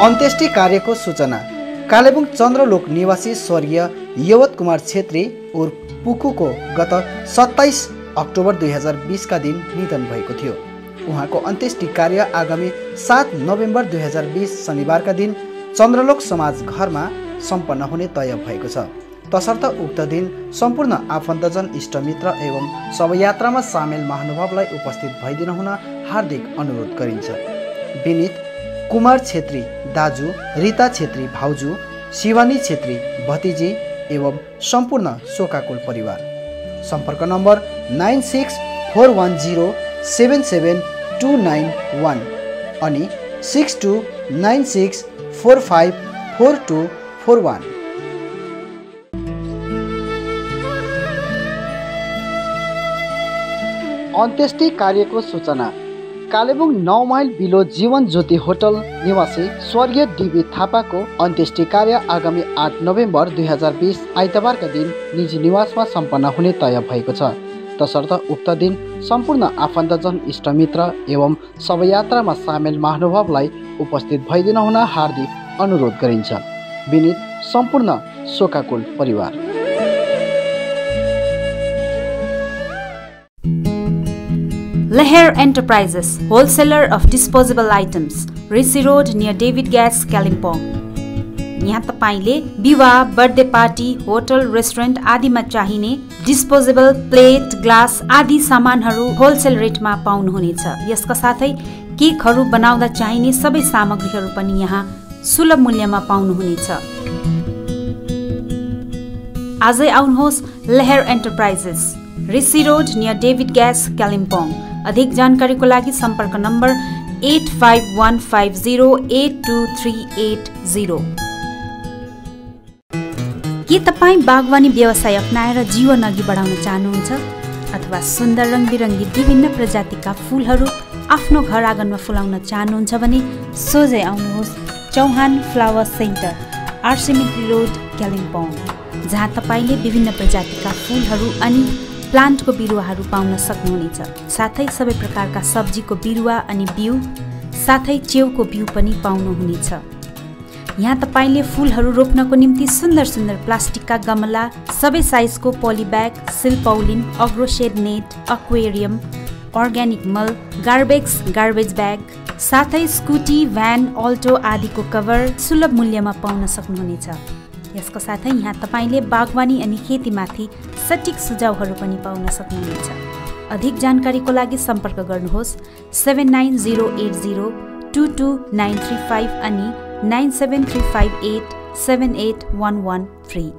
अन्त्येष्टि कार्यको सूचना। कालेबुङ चन्द्रलोक निवासी स्वर्गीय यवत कुमार छेत्री उर्फ पुकुको गत 27 अक्टोबर 2020 का दिन निधन भएको थियो। उहाँको अन्त्येष्टि कार्य आगामी 7 नोभेम्बर 2020 शनिबारका दिन चन्द्रलोक समाज घरमा सम्पन्न हुने तय भएको छ। तसर्थ उक्त दिन सम्पूर्ण आफन्तजन, इष्टमित्र एवं शवयात्रामा सामेल महानुभावलाई उपस्थित भइदिन हुन हार्दिक अनुरोध गरिन्छ। विनीत कुमार छेत्री दाजु, रीता छेत्री भाउजू, शिवानी छेत्री भतिजी एवं सम्पूर्ण शोकाकुल परिवार। सम्पर्क नम्बर 9641077291 अनि 6296454241। अन्त्येष्टि कार्यको सूचना। Kalimpong 9 mile below Jeevan Jyoti hotel निवासी स्वर्गीय डीबी थापाको अन्त्येष्टि कार्य आगामी 8 नोभेम्बर 2020 आइतबारका दिन निजी निवासमा सम्पन्न हुने तय भएको छ। तसर्थ उक्त दिन सम्पूर्ण आफन्तजन, इष्टमित्र एवं शवयात्रामा सामेल महानुभावलाई उपस्थित भइदिन हुन हार्दिक अनुरोध गरिन्छ। विनीत सम्पूर्ण शोकाकुल परिवार। Leher Enterprises, wholesaler of disposable items, Rishi Road near David Gas, Kalimpong. यहाँ तपाईले विवाह, बर्थडे पार्टी, होटल, रेस्टुरेन्ट आदिमा चाहिने डिस्पोजेबल प्लेट, ग्लास आदि सामानहरू होलसेल रेटमा पाउनुहुनेछ। यसका साथै केकहरू बनाउँदा चाहिने सबै सामग्रीहरू पनि यहाँ सुलभ मूल्यमा पाउनुहुनेछ। आजै आउनुहोस् Lehar enterprises, Rishi road near David gas, Kalimpong. अधिक जानकारीको लागि सम्पर्क नम्बर 8515082380। के तपाईँ बागवानी व्यवसाय अपनाएर जीवन अघि बढाउन चाहनुहुन्छ अथवा सुन्दर रङबिरङ्गी विभिन्न प्रजातिका फुलहरू आफ्नो घर आँगनमा फुलाउन चाहनुहुन्छ भने सोझै आउनुहोस् Chauhan flower centre, R C Mintri road, Kalimpong, जहाँ तपाईँले विभिन्न प्रजातिका फुलहरू अनि प्लान्टको बिरुवाहरू पाउन सक्नुहुनेछ। साथै सबै प्रकारका सब्जीको बिरुवा अनि बिउ साथै च्याउको बिउ पनि पाउनुहुनेछ। यहाँ तपाईँले फुलहरू रोप्नको निम्ति सुन्दर सुन्दर प्लास्टिकका गमला, सबै साइजको पोलिब्याग, सिल्पौलिन, अग्रोसेड नेट, एक्वेरियम, अर्ग्यानिक मल, गार्बेज ब्याग, साथै स्कुटी, भ्यान, अल्टो आदिको कभर सुलभ मूल्यमा पाउन सक्नुहुनेछ। यसको साथै यहाँ तपाईले बागवानी अनि खेतीमाथि सटीक सुझावहरू पनि पाउन सक्नुहुनेछ। अधिक जानकारीको लागि सम्पर्क गर्नुहोस् 7908022935 अनि 9735878113।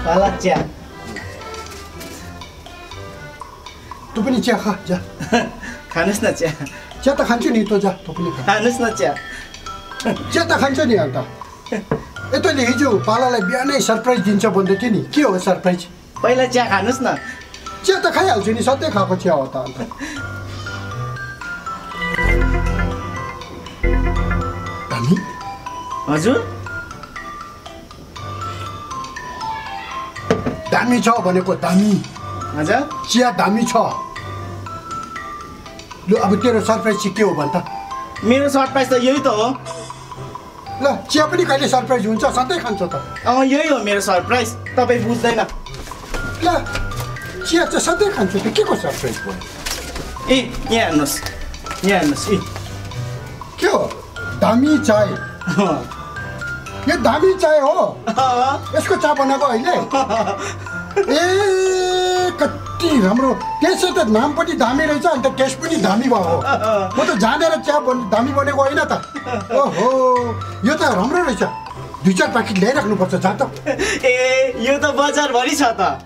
काला चिया। तँ पनि चिया खा, जा। खानुस् न चिया। चिया त खान्छु नि, तँ जा, तँ पनि खा। खानुस् न चिया। चिया त खान्छ नि अन्त। ए तैँले हिजो पालालाई बिहानै सरप्राइज दिन्छ भन्दै थियो नि, के हो सरप्राइज? पहिला चिया खानुस् न। चिया त खाइहाल्छु नि, सधैँ खाएको चिया हो त अन्त। दामी? हजुर? दामी छ भनेको, दामी। हजुर? चिया दामी छ। लु अब तेरो सरप्राइज चाहिँ के हो भन् त? मेरो सरप्राइज त यही त हो। ल चिया पनि कहिले सरप्राइज हुन्छ, सधैँ खान्छ त। यही हो मेरो सरप्राइज, तपाईँ बुझ्दैन। ल चिया चाहिँ सधैँ खान्छु त, के को सरप्राइज भयो? ए यहाँ हेर्नुहोस्, यहाँ हेर्नुहोस्। ए के हो? दामी चाय। यो दामी चाय हो? यसको चिया बनाएको अहिले? ए कति राम्रो, त्यसै त नाम पनि दामी रहेछ, अन्त टेस्ट पनि दामी भयो। म त जानेर चिया दामी बनेको होइन त। ओहो यो त राम्रो रहेछ, 2-4 प्याकेट ल्याइराख्नुपर्छ, जा त। ए यो त बजारभरि छ त।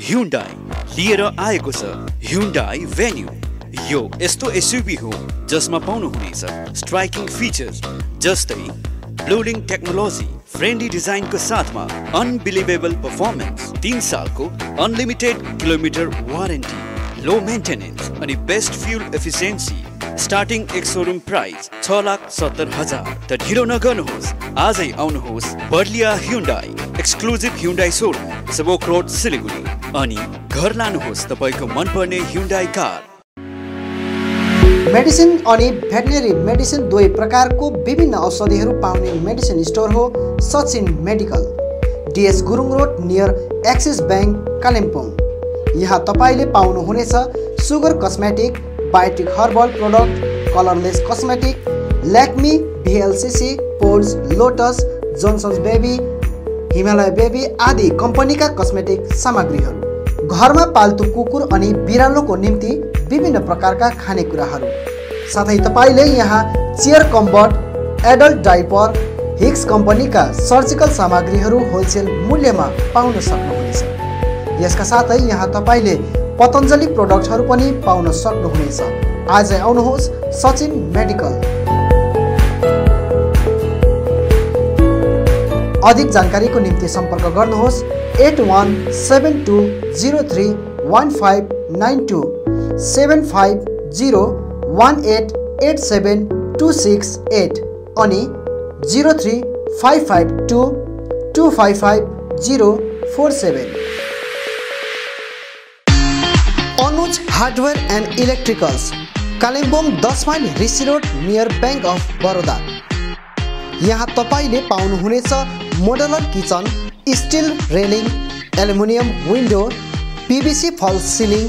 Hyundai लिएर आएको छ Hyundai Venue। यो यस्तो एसयुभी हो जसमा पाउनुहुनेछ स्ट्राइकिङ फिचर्स जस्तै ब्लोडिङ टेक्नोलोजी, फ्रेन्डली डिजाइनको साथमा अनबिलिभेबल पर्फर्मेन्स, 3 सालको unlimited kilometre warranty, low maintenance अनि best fuel efficiency. Starting ex showroom price 6,70,000। त ढिलो नगर्नुहोस्, आजै आउनुहोस् Barlia Hyundai exclusive Hyundai showroom, Sevoke road, Siliguri, अनि घर लानुहोस् तपाईको मनपर्ने Hyundai कार। मेडिसिन अनि भेटनेरी मेडिसिन दुवै प्रकारको विभिन्न औषधिहरू पाउने मेडिसिन स्टोर हो Sachin medical, DS Gurung road near Axis bank, Kalimpong. यहाँ तपाईले पाउनुहुनेछ sugar cosmetic, biotique herbal product, Coloressence cosmetic, ल्याक्मी, VLCC, पोर्स, Lotus, Johnson's baby, Himalaya baby आदि कम्पनीका कस्मेटिक सामग्रीहरू, घरमा पाल्तु कुकुर अनि बिरालोको निम्ति विभिन्न प्रकारका खानेकुराहरू, साथै तपाईले यहाँ चेयर कम्बर्ट, एडल्ट डाइपर, हिक्स कम्पनीका सर्जिकल सामग्रीहरू होलसेल मूल्यमा पाउन सक्नुहुनेछ। यसका साथै यहाँ तपाईले पतञ्जलि प्रोडक्टहरू पनि पाउन सक्नुहुनेछ। आजै आउनुहोस् सचिन मेडिकल। अधिक जानकारीको निम्ति सम्पर्क गर्नुहोस् 8172031592, 7501887268 अनि 03552255047। Anuj hardware and electricals, Kalimpong 10 mile Rishi road near bank of Baroda. यहाँ तपाईले पाउनुहुनेछ modular kitchen, still railing, aluminium window, PVC फल सिलिङ,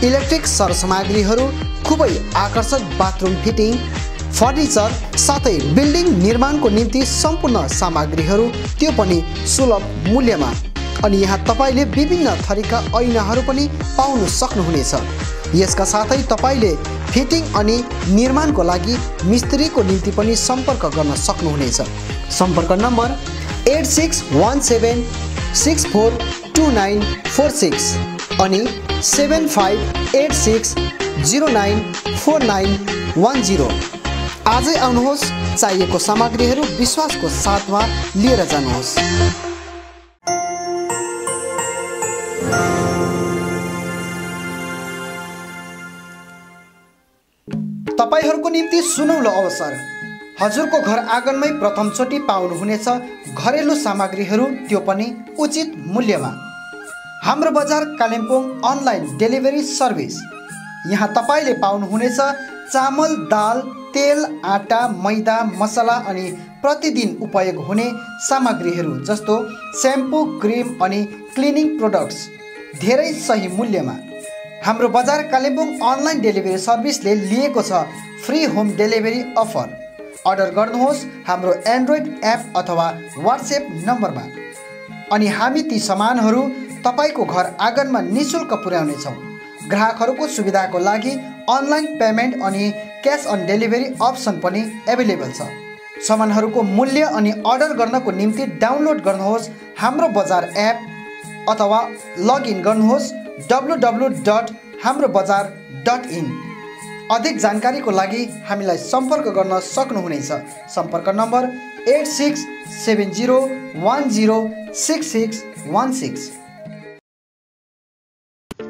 इलेक्ट्रिक सरसामग्रीहरू, खुबै आकर्षक बाथरुम फिटिङ, फर्निचर, साथै बिल्डिङ निर्माणको निम्ति सम्पूर्ण सामग्रीहरू, त्यो पनि सुलभ मूल्यमा। अनि यहाँ तपाईले विभिन्न थरीका ऐनाहरू पनि पाउन सक्नुहुनेछ। यसका साथै तपाईले फिटिङ अनि निर्माणको लागि मिस्त्रीको निम्ति पनि सम्पर्क गर्न सक्नुहुनेछ। सम्पर्क नम्बर 8617642946 अनि 7586094910। आजै आउनुहोस्, चाहिएको सामग्रीहरू विश्वासको साथमा लिएर जानुहोस्। तपाईहरूको निम्ति सुनौलो अवसर, हजुरको घर आँगनमै प्रथमचोटि पाउनुहुनेछ घरेलु सामग्रीहरू, त्यो पनि उचित मूल्यमा। हाम्रो बजार कालिम्पोङ अनलाइन डेलिभरी सर्भिस। यहाँ तपाईले पाउनुहुनेछ चामल, दाल, तेल, आटा, मैदा, मसला अनि प्रतिदिन उपयोग हुने सामग्रीहरू जस्तो स्याम्पू, क्रिम अनि क्लिनिङ प्रोडक्ट्स धेरै सही मूल्यमा। हाम्रो बजार कालिम्पोङ अनलाइन डेलिभरी सर्भिसले लिएको छ free home delivery offer. Order गर्नुहोस् हाम्रो एन्ड्रोइड एप अथवा व्हाट्सएप नम्बरमा अनि हामी ती सामानहरू तपाईको घर आँगनमा निशुल्क पुर्याउनेछौँ। ग्राहकहरूको सुविधाको लागि अनलाइन पेमेन्ट अनि क्यास अन डेलिभरी अप्सन पनि एभाइलेबल छ। सामानहरूको मूल्य अनि अर्डर गर्नको निम्ति डाउनलोड गर्नुहोस् हाम्रो बजार एप अथवा लगइन गर्नुहोस् www.hamrobazar.in। अधिक जानकारीको लागि हामीलाई सम्पर्क गर्न सक्नुहुनेछ। सम्पर्क number 8670106616।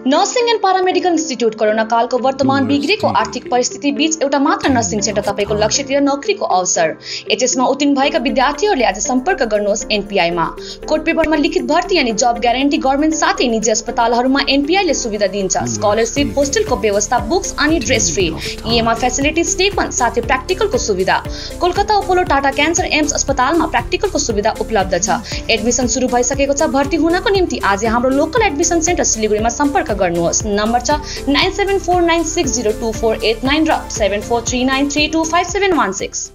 Nursing and paramedical institute corona कालको वर्तमान बिग्रेको आर्थिक परिस्थिति बीच एउटा मात्र नर्सिङ सेन्टर तपाईको लक्ष्यतिर नोकरीको अवसर। एचएसमा उत्तीर्ण भएका विद्यार्थीहरूले आज सम्पर्क गर्नुहोस् एनपीआई मा। कोड पेपरमा लिखित भर्ती अनि जब ग्यारेन्टी गभर्नमेन्ट साथै निजी अस्पतालहरूमा एनपीआई ले सुविधा दिन्छ। स्कलरशिप, होस्टेलको व्यवस्था, बुक्स अनि ड्रेस फ्री, ईएमआई फेसिलिटी, स्टेपन साथै प्र्याक्टिकलको सुविधा। Kolkata Apollo Tata cancer AIIMS अस्पतालमा प्र्याक्टिकलको सुविधा उपलब्ध छ। एडमिसन सुरु भइसकेको छ। भर्ती हुनको निम्ति आज हाम्रो लोकल एडमिसन सेन्टर सिलिगुडीमा सम्पर्क गर्नुहोस्। नम्बर छ 9749602489 र 7439325716।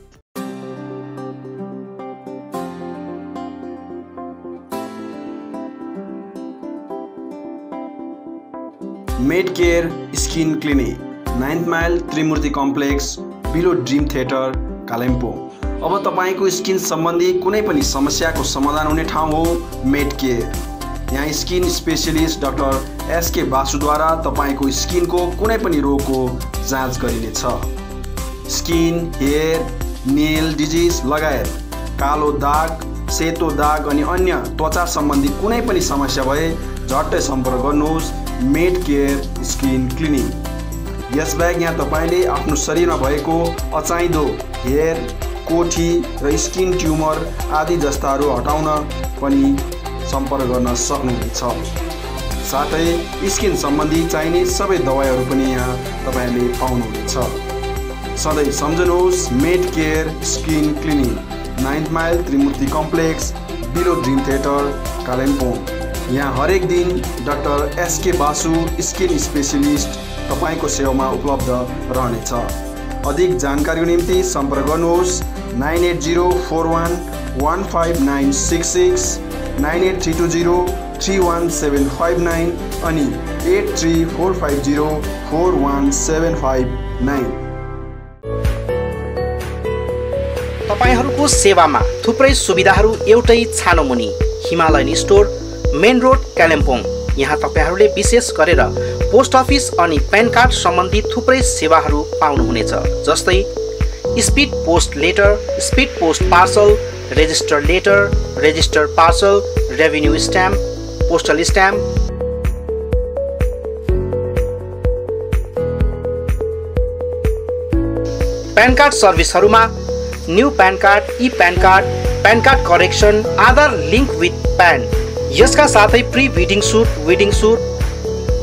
Medcare skin clinic, 9th mile Trimurti complex, below dream theatre, Kalimpong. अब तपाईको स्किन सम्बन्धी कुनै पनि समस्याको समाधान हुने ठाउँ हो मेडकेयर। यहाँ स्किन स्पेशलिस्ट डाक्टर एसके बासुद्वारा तपाईको स्किनको कुनै पनि रोगको जाँच गरिनेछ। स्किन, हेयर, नेल डिजिज लगायत कालो दाग, सेतो दाग अनि अन्य त्वचा सम्बन्धी कुनै पनि समस्या भए झट्टै सम्पर्क गर्नुहोस् मेडकेयर स्किन क्लिनिक। यसबाहेक यहाँ तपाईले आफ्नो शरीरमा भएको अचाहिँदो हेयर, कोठी र स्किन ट्युमर आदि जस्ताहरू हटाउन पनि सम्पर्क गर्न सक्नुहुनेछ। साथै स्किन सम्बन्धी चाहिने सबै दबाईहरू पनि यहाँ तपाईले पाउनुहुनेछ। सधैँ सम्झनुहोस् Medcare skin clinic, 9th mile Trimurti complex, below dream theatre, Kalimpong. यहाँ हरेक दिन doctor SK Basu skin specialist तपाईको सेवामा उपलब्ध रहनेछ। अधिक जानकारीको निम्ति सम्पर्क गर्नुहोस् 9804115966, 9832031759 अनि 8345041759। तपाईहरूको सेवामा थुप्रै सुविधाहरू एउटै छानोमुनि। Himalayan store, main road, Kalimpong. यहाँ तपाईहरूले विशेष गरेर पोस्ट अफिस अनि प्यान कार्ड सम्बन्धी थुप्रै सेवाहरू पाउनुहुनेछ, जस्तै speed post letter, speed post parcel, register letter, register parcel, revenue stamp, postal stamp, PAN card सर्भिसहरूमा new PAN card, e PAN card, PAN card correction, Aadhaar link with PAN. यसका साथै pre wedding shoot, wedding shoot,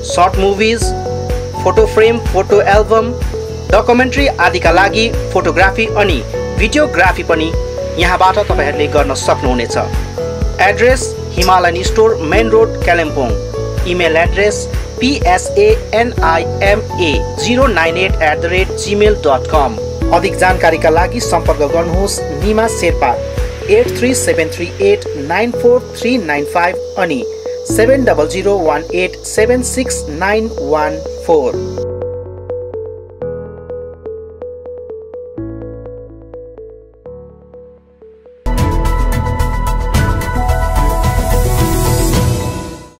short movies, photo frame, photo album, documentary आदिका लागि photography अनि videography पनि यहाँबाट तपाईहरूले गर्न सक्नुहुनेछ। Address Himalayan store, main road, Kalimpong. Email address psanima098@gmail.com। अधिक जानकारीका लागि सम्पर्क गर्नुहोस् निमा शेर्पा 8373894395 अनि 7001876914।